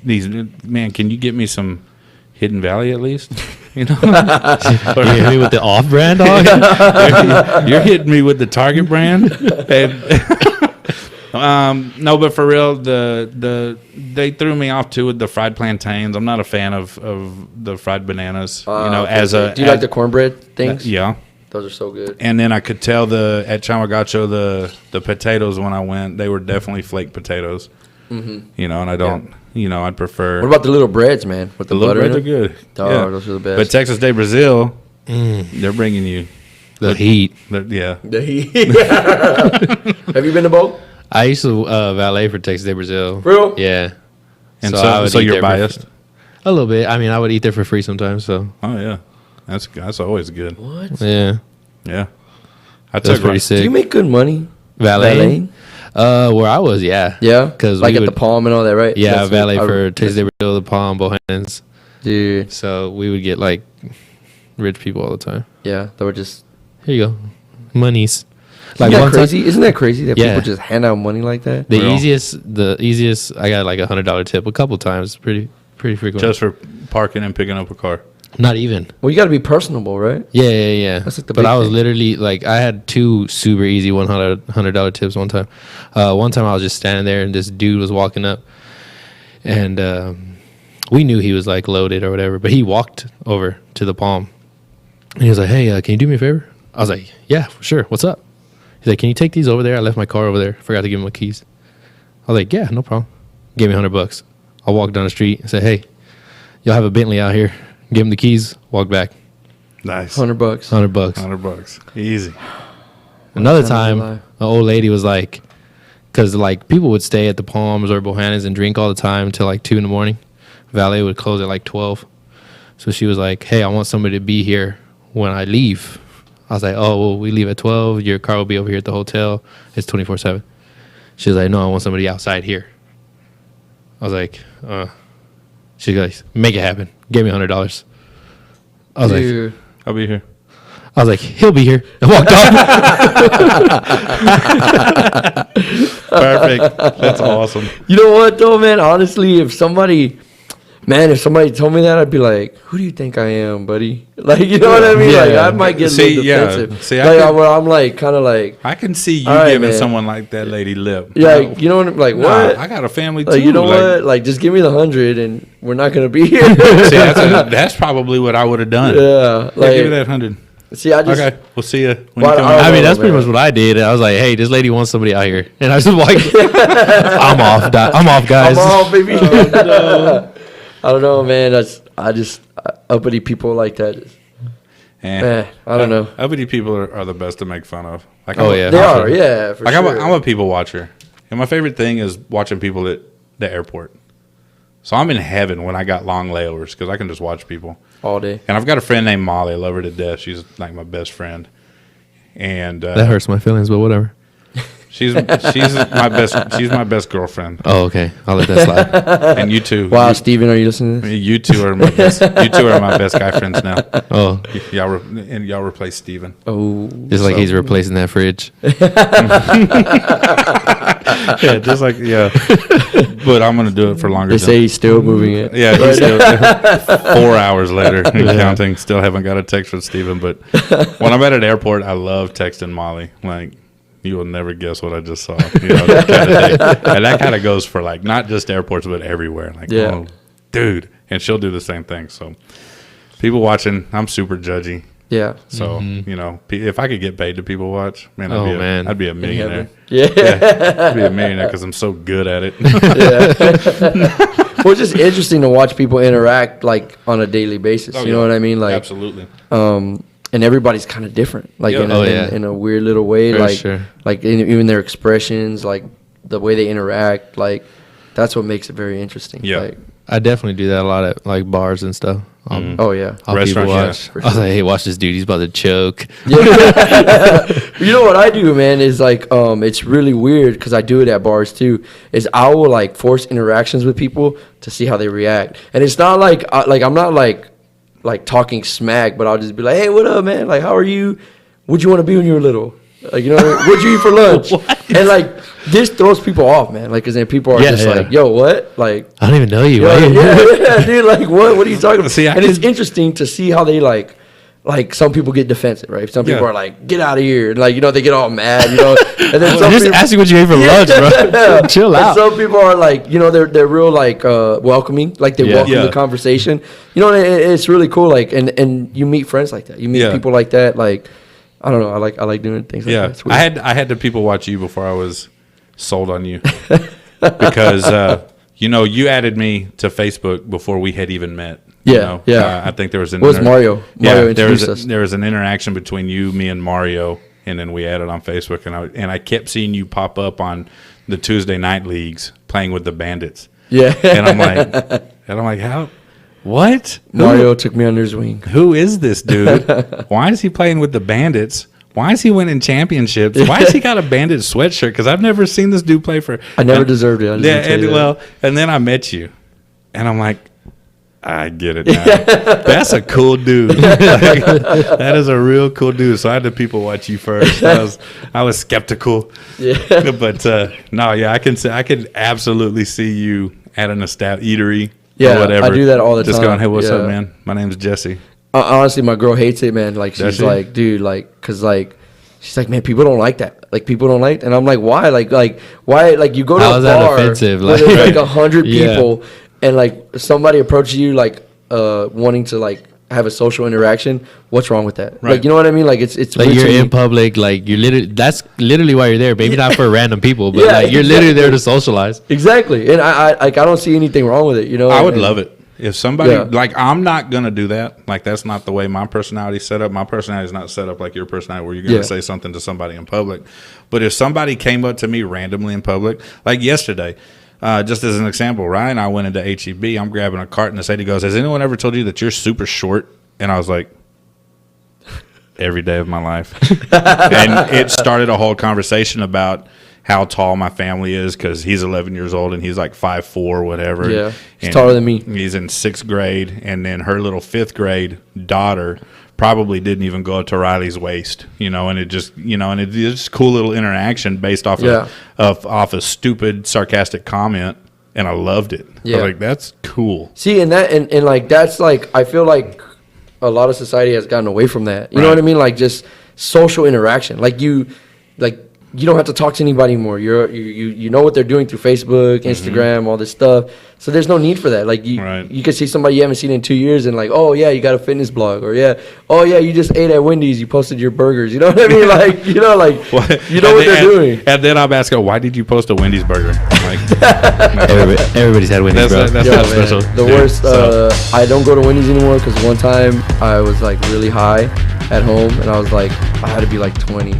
Speaker 1: Man, can you get me some Hidden Valley at least? You know,
Speaker 2: You hit me with the off-brand dog.
Speaker 1: you're hitting me with the Target brand. No, but for real, they threw me off too with the fried plantains. I'm not a fan of the fried bananas. Do you
Speaker 3: like the cornbread things?
Speaker 1: Yeah,
Speaker 3: those are so good.
Speaker 1: and then I could tell at Chamagacho the potatoes when I went, they were definitely flaked potatoes. Mm-hmm. And I don't. I'd prefer.
Speaker 3: What about the little breads, man? With the
Speaker 1: little
Speaker 3: butter
Speaker 1: breads
Speaker 3: in
Speaker 1: are good.
Speaker 3: Oh,
Speaker 1: yeah.
Speaker 3: those are the best.
Speaker 1: But Texas de Brazil, they're bringing you
Speaker 2: The heat.
Speaker 1: yeah.
Speaker 3: Have you been to both?
Speaker 2: I used to valet for Texas de Brazil.
Speaker 3: Real?
Speaker 2: Yeah.
Speaker 1: And
Speaker 2: I would
Speaker 1: so
Speaker 2: eat
Speaker 1: you're
Speaker 2: there
Speaker 1: biased.
Speaker 2: a little bit. I mean, I would eat there for free sometimes. So
Speaker 1: Oh yeah, that's always good.
Speaker 3: What?
Speaker 2: yeah,
Speaker 1: Yeah, I
Speaker 2: that's
Speaker 1: took
Speaker 2: pretty
Speaker 3: Do
Speaker 2: sick.
Speaker 3: you make good money?
Speaker 2: Valet? Where I was, yeah.
Speaker 3: Yeah?
Speaker 2: 'Cause
Speaker 3: like
Speaker 2: we
Speaker 3: at the
Speaker 2: would-
Speaker 3: Palm and all that, right?
Speaker 2: Yeah,
Speaker 3: That's
Speaker 2: valet
Speaker 3: what
Speaker 2: for Texas de Brazil, the Palm, Bohannon's.
Speaker 3: Dude,
Speaker 2: So we would get like rich people all the time.
Speaker 3: yeah, they were just...
Speaker 2: Here you go, monies.
Speaker 3: Like
Speaker 2: one time-
Speaker 3: crazy? Isn't that crazy that
Speaker 2: Yeah.
Speaker 3: people just hand out money like that?
Speaker 2: The
Speaker 1: Real.
Speaker 2: easiest. I got like $100 tip a couple times. Pretty frequent.
Speaker 1: just for parking and picking up a car.
Speaker 2: Not even.
Speaker 3: Well, you got to be personable, right?
Speaker 2: Yeah.
Speaker 3: That's like the
Speaker 2: but
Speaker 3: big
Speaker 2: I was
Speaker 3: thing.
Speaker 2: literally like, I had two super easy $100 tips one time. One time I was just standing there and this dude was walking up, and we knew he was like loaded or whatever, but he walked over to the Palm, and he was like, "Hey, can you do me a favor?" I was like, "Yeah, for sure. What's up?" He's like, "Can you take these over there? I left my car over there. Forgot to give him my keys." I was like, "Yeah, no problem." Gave me $100. I walked down the street and said, "Hey, y'all have a Bentley out here." Give him the keys. Walk back.
Speaker 1: Nice.
Speaker 3: $100.
Speaker 2: $100.
Speaker 1: $100. Easy.
Speaker 2: Another
Speaker 3: Sounds
Speaker 2: time,
Speaker 3: alive.
Speaker 2: an old lady was like, because like people would stay at the Palms or Bohannon's and drink all the time until like 2 a.m. Valet would close at like 12. So she was like, "Hey, I want somebody to be here when I leave." I was like, "Oh, well, we leave at 12. Your car will be over here at the hotel. It's 24/7. She was like, "No, I want somebody outside here." I was like, She's like, "Make it happen." Gave me $100. I was like,
Speaker 3: Dude.
Speaker 1: I'll be here.
Speaker 2: I was like, "He'll be here." I walked off.
Speaker 1: Perfect. That's awesome.
Speaker 3: You know what, though, man? Honestly, if somebody told me that, I'd be like, "Who do you think I am, buddy?" Like, you know what I mean?
Speaker 2: Yeah.
Speaker 3: Like, I might get a little defensive.
Speaker 1: See,
Speaker 3: like, I'm like, kind of like,
Speaker 1: I can see you
Speaker 3: All right,
Speaker 1: giving
Speaker 3: man.
Speaker 1: someone like that lady lip.
Speaker 3: yeah, like, you know what? Like,
Speaker 1: Nah,
Speaker 3: what?
Speaker 1: I got a family too.
Speaker 3: Like, you know what? Like, just give me the 100, and we're not gonna be here.
Speaker 1: See, that's probably what I would have done.
Speaker 3: Yeah,
Speaker 1: Yeah,
Speaker 3: like,
Speaker 1: give me that 100.
Speaker 3: see, I just,
Speaker 1: Okay, we'll see you when
Speaker 3: Well,
Speaker 1: you come
Speaker 3: I-
Speaker 1: out.
Speaker 2: I mean, that's
Speaker 3: Oh,
Speaker 2: pretty
Speaker 3: man.
Speaker 2: much what I did. I was like, "Hey, this lady wants somebody out here," and I was just like, "I'm off, guys."
Speaker 3: I'm all, baby. I don't know, man. I just uppity people like that. I don't know.
Speaker 1: Uppity people are the best to make fun of. Like,
Speaker 2: Oh,
Speaker 1: I'm a-
Speaker 2: yeah.
Speaker 3: They
Speaker 2: Awesome.
Speaker 3: are, yeah, for
Speaker 1: Like
Speaker 3: sure.
Speaker 1: I'm a people watcher, and my favorite thing is watching people at the airport. So I'm in heaven when I got long layovers because I can just watch people.
Speaker 3: all day.
Speaker 1: And I've got a friend named Molly. I love her to death. She's like my best friend, and
Speaker 2: That hurts my feelings, but whatever.
Speaker 1: she's my best. She's my best girlfriend.
Speaker 2: Oh, okay. I'll let that slide.
Speaker 1: And you two.
Speaker 3: Wow, Steven, are you listening to this?
Speaker 1: You two are my best. You two are my best guy friends now.
Speaker 2: Oh,
Speaker 1: Y'all replace Steven.
Speaker 3: Oh,
Speaker 2: just like he's replacing that fridge.
Speaker 1: Yeah, just like But I'm gonna do it for longer.
Speaker 3: they say he's still moving it.
Speaker 1: Yeah, he's still 4 hours later and counting. Still haven't got a text from Steven. But when I'm at an airport, I love texting Molly. Like, you will never guess what I just saw. You know, that kind of thing. And that kind of goes for like not just airports but everywhere. Like,
Speaker 3: Yeah.
Speaker 1: oh, dude, and she'll do the same thing. So people watching, I'm super judgy.
Speaker 3: Yeah.
Speaker 1: So you know, if I could get paid to people watch, man,
Speaker 2: Oh, man.
Speaker 1: I'd be a millionaire.
Speaker 3: Yeah.
Speaker 1: I'd be a millionaire because I'm so good at it.
Speaker 3: Well, it's just interesting to watch people interact like on a daily basis.
Speaker 1: Oh,
Speaker 3: you know
Speaker 1: yeah.
Speaker 3: what I mean? Like,
Speaker 1: Absolutely.
Speaker 3: and everybody's kind of different, like
Speaker 1: Yeah.
Speaker 3: in a weird little way.
Speaker 2: For
Speaker 3: like,
Speaker 2: sure.
Speaker 3: like even their expressions, like the way they interact, like that's what makes it very interesting.
Speaker 1: Yeah.
Speaker 3: Like,
Speaker 2: I definitely do that a lot at like bars and stuff.
Speaker 3: oh yeah.
Speaker 2: I'll people
Speaker 1: Restaurants,
Speaker 2: watch. I was like, "Hey, watch this dude. He's about to choke."
Speaker 3: Yeah. You know what I do, man, is like it's really weird because I do it at bars too. Is I will like force interactions with people to see how they react, and it's not like I'm not like talking smack, but I'll just be like, "Hey, what up, man? Like, how are you? What'd you want to be when you were little?" Like, you know, what'd you eat for lunch? And like, this throws people off, man. Like, cause then people are just like, yo, what? Like,
Speaker 2: I don't even know you.
Speaker 3: Yeah, dude. Like, what are you talking about? And it's interesting to see how they like some people get defensive, right? Some people are like, get out of here. And like, you know, they get all mad, you know. And then some
Speaker 2: just
Speaker 3: people,
Speaker 2: asking what you ate for lunch, bro. Chill out.
Speaker 3: Some people are like, you know, they're real like welcoming, like they welcome the conversation. You know, and it's really cool. Like, and you meet friends like that. You meet people like that. Like, I don't know. I like doing things like that.
Speaker 1: I had the people watch you before I was sold on you because you know, you added me to Facebook before we had even met.
Speaker 3: Yeah,
Speaker 1: you know? I think there was an.
Speaker 3: What was Mario? Mario introduced us.
Speaker 1: There was an interaction between you, me, and Mario, and then we added on Facebook, and I kept seeing you pop up on the Tuesday night leagues playing with the Bandits.
Speaker 3: Yeah,
Speaker 1: and I'm like, how? What?
Speaker 3: Mario took me under his wing.
Speaker 1: Who is this dude? Why is he playing with the Bandits? Why is he winning championships? Why has he got a Bandit sweatshirt? Because I've never seen this dude play for.
Speaker 3: I never deserved it.
Speaker 1: And then I met you, and I'm like, I get it now. That's a cool dude. Like, that is a real cool dude. So I had the people watch you first. I was skeptical. Yeah. But I can absolutely see you at an eatery.
Speaker 3: Yeah,
Speaker 1: or whatever.
Speaker 3: I do that all the time.
Speaker 1: Just going, hey, what's up, man? My name's Jesse.
Speaker 3: Honestly, my girl hates it, man. Like, she's like, dude, like, cause like, she's like, man, people don't like that. Like, people don't like, and I'm like, why? Like, why? Like, you go to a bar
Speaker 2: offensive?
Speaker 3: where there's like 100 people, and like somebody approaches you like wanting to like have a social interaction. What's wrong with that? Right. Like, you know what I mean? Like, it's
Speaker 2: like you're in public. Like, you're literally, that's literally why you're there. Maybe not for random people, but like you're literally there to socialize.
Speaker 3: Exactly, and I don't see anything wrong with it. You know,
Speaker 1: I would love it. If somebody, like, I'm not going to do that. Like, that's not the way my personality is set up. My personality is not set up like your personality where you're going to say something to somebody in public. But if somebody came up to me randomly in public, like yesterday, just as an example, Ryan and I went into HEB. I'm grabbing a cart and this lady goes, has anyone ever told you that you're super short? And I was like, every day of my life. And it started a whole conversation about how tall my family is because he's 11 years old and he's like 5'4", whatever.
Speaker 3: Yeah, he's taller than me.
Speaker 1: He's in 6th grade, and then her little 5th grade daughter probably didn't even go to Riley's waist, you know. And it just, you know, and it's just cool little interaction based off off a stupid, sarcastic comment, and I loved it. Yeah, I was like, that's cool.
Speaker 3: See, and that and like that's like, I feel like a lot of society has gotten away from that. You know what I mean? Like, just social interaction. Like, you don't have to talk to anybody anymore. You know what they're doing through Facebook, Instagram, all this stuff. So there's no need for that. Like, you can see somebody you haven't seen in 2 years and like, oh yeah, you got a fitness blog, or oh yeah, you just ate at Wendy's, you posted your burgers. You know what I mean? Like, you know, like, you know what they're doing.
Speaker 1: And then I'm asking, why did you post a Wendy's burger? Like,
Speaker 2: everybody's had Wendy's, bro.
Speaker 1: That's not special.
Speaker 3: The worst. I don't go to Wendy's anymore because one time I was like really high at home, and I was like, I had to be like 20.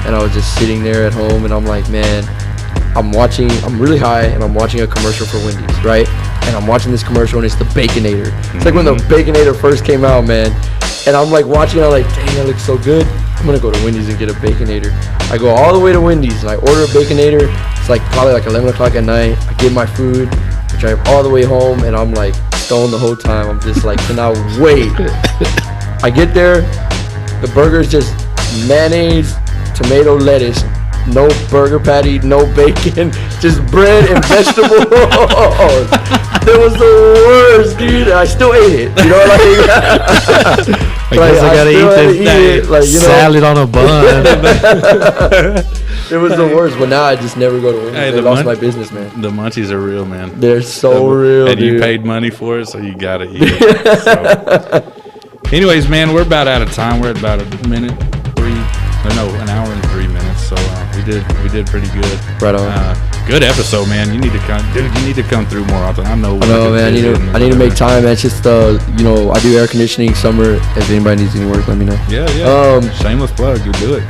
Speaker 3: And I was just sitting there at home, and I'm like, man, I'm really high, and I'm watching a commercial for Wendy's, right? And I'm watching this commercial, and it's the Baconator. It's like when the Baconator first came out, man. And I'm like watching it, I'm like, dang, that looks so good. I'm going to go to Wendy's and get a Baconator. I go all the way to Wendy's, and I order a Baconator. It's like probably like 11 o'clock at night. I get my food. I drive all the way home, and I'm like stoned the whole time. I'm just like, cannot wait. I get there. The burger's just mayonnaise, tomato, lettuce, no burger patty, no bacon, just bread and vegetables. That was the worst, dude. I still ate it. You know what I mean?
Speaker 2: I guess I gotta eat this like, you know, salad on a bun.
Speaker 3: It was the worst, but now I just never go to Wendy's. Hey, they lost my business, man.
Speaker 1: The munchies are real, man.
Speaker 3: They're so real,
Speaker 1: and
Speaker 3: dude.
Speaker 1: You paid money for it, so you gotta eat it. So. Anyways, man, we're about out of time. We're at about an hour and 3 minutes. So we did pretty good.
Speaker 3: Right on.
Speaker 1: Good episode, man. You need to come, dude. You need to come through more often. I know,
Speaker 3: man. I need to make time. It's just you know, I do air conditioning summer. If anybody needs any work, let me know.
Speaker 1: Yeah. Shameless plug. You do it.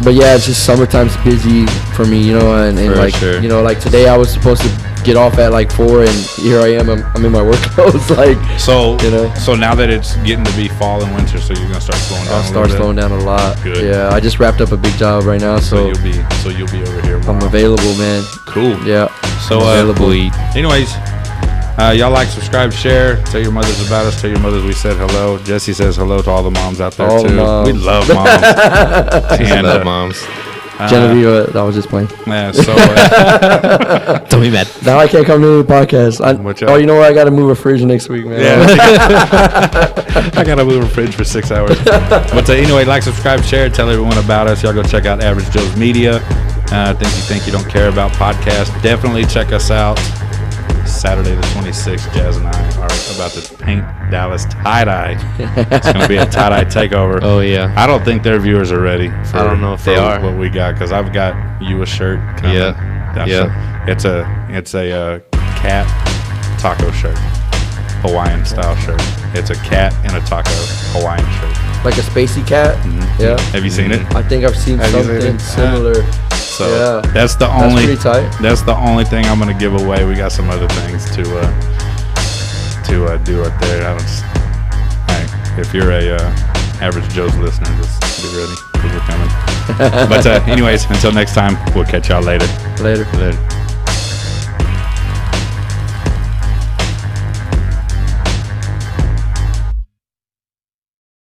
Speaker 3: But yeah, it's just summertime's busy for me, you know, and like you know, like today I was supposed to get off at like 4, and here I am. I'm in my work clothes. Like,
Speaker 1: so you know. So now that it's getting to be fall and winter, so you're gonna start slowing down.
Speaker 3: I'll start slowing down a lot.
Speaker 1: Good.
Speaker 3: Yeah, I just wrapped up a big job right now, so
Speaker 1: you'll be over here.
Speaker 3: I'm available, man.
Speaker 1: Cool.
Speaker 3: Yeah.
Speaker 1: So
Speaker 3: available.
Speaker 1: Anyways, Y'all like, subscribe, share. Tell your mothers about us. Tell your mothers we said hello. Jesse says hello to all the moms out there,
Speaker 3: all
Speaker 1: too.
Speaker 3: Moms.
Speaker 1: We love moms.
Speaker 2: And love moms.
Speaker 3: Genevieve, I was just playing.
Speaker 1: Yeah, so...
Speaker 2: Don't be mad.
Speaker 3: Now I can't come to any podcast. Oh, you know what? I got to move a fridge next week, man.
Speaker 1: Yeah. I got to move a fridge for 6 hours. But anyway, like, subscribe, share. Tell everyone about us. Y'all go check out Average Joe's Media. Think you don't care about podcasts. Definitely check us out. Saturday the 26th, Jazz and I are about to paint Dallas tie-dye. It's going to be a tie-dye takeover.
Speaker 2: Oh, yeah.
Speaker 1: I don't think their viewers are ready for,
Speaker 2: I don't know if they are.
Speaker 1: What we got, because I've got you a shirt.
Speaker 2: Yeah.
Speaker 1: It's a cat taco shirt. Hawaiian style shirt. It's a cat in a taco Hawaiian shirt.
Speaker 3: Like a spacey cat?
Speaker 1: Mm-hmm.
Speaker 3: Yeah.
Speaker 1: Have you seen it?
Speaker 3: I think I've seen something similar.
Speaker 1: So
Speaker 3: yeah.
Speaker 1: that's
Speaker 3: pretty tight.
Speaker 1: That's the only thing I'm gonna give away. We got some other things to do up there. If you're a Average Joe's listener, just be ready because we're coming. But anyways, until next time, we'll catch y'all later.
Speaker 3: Later.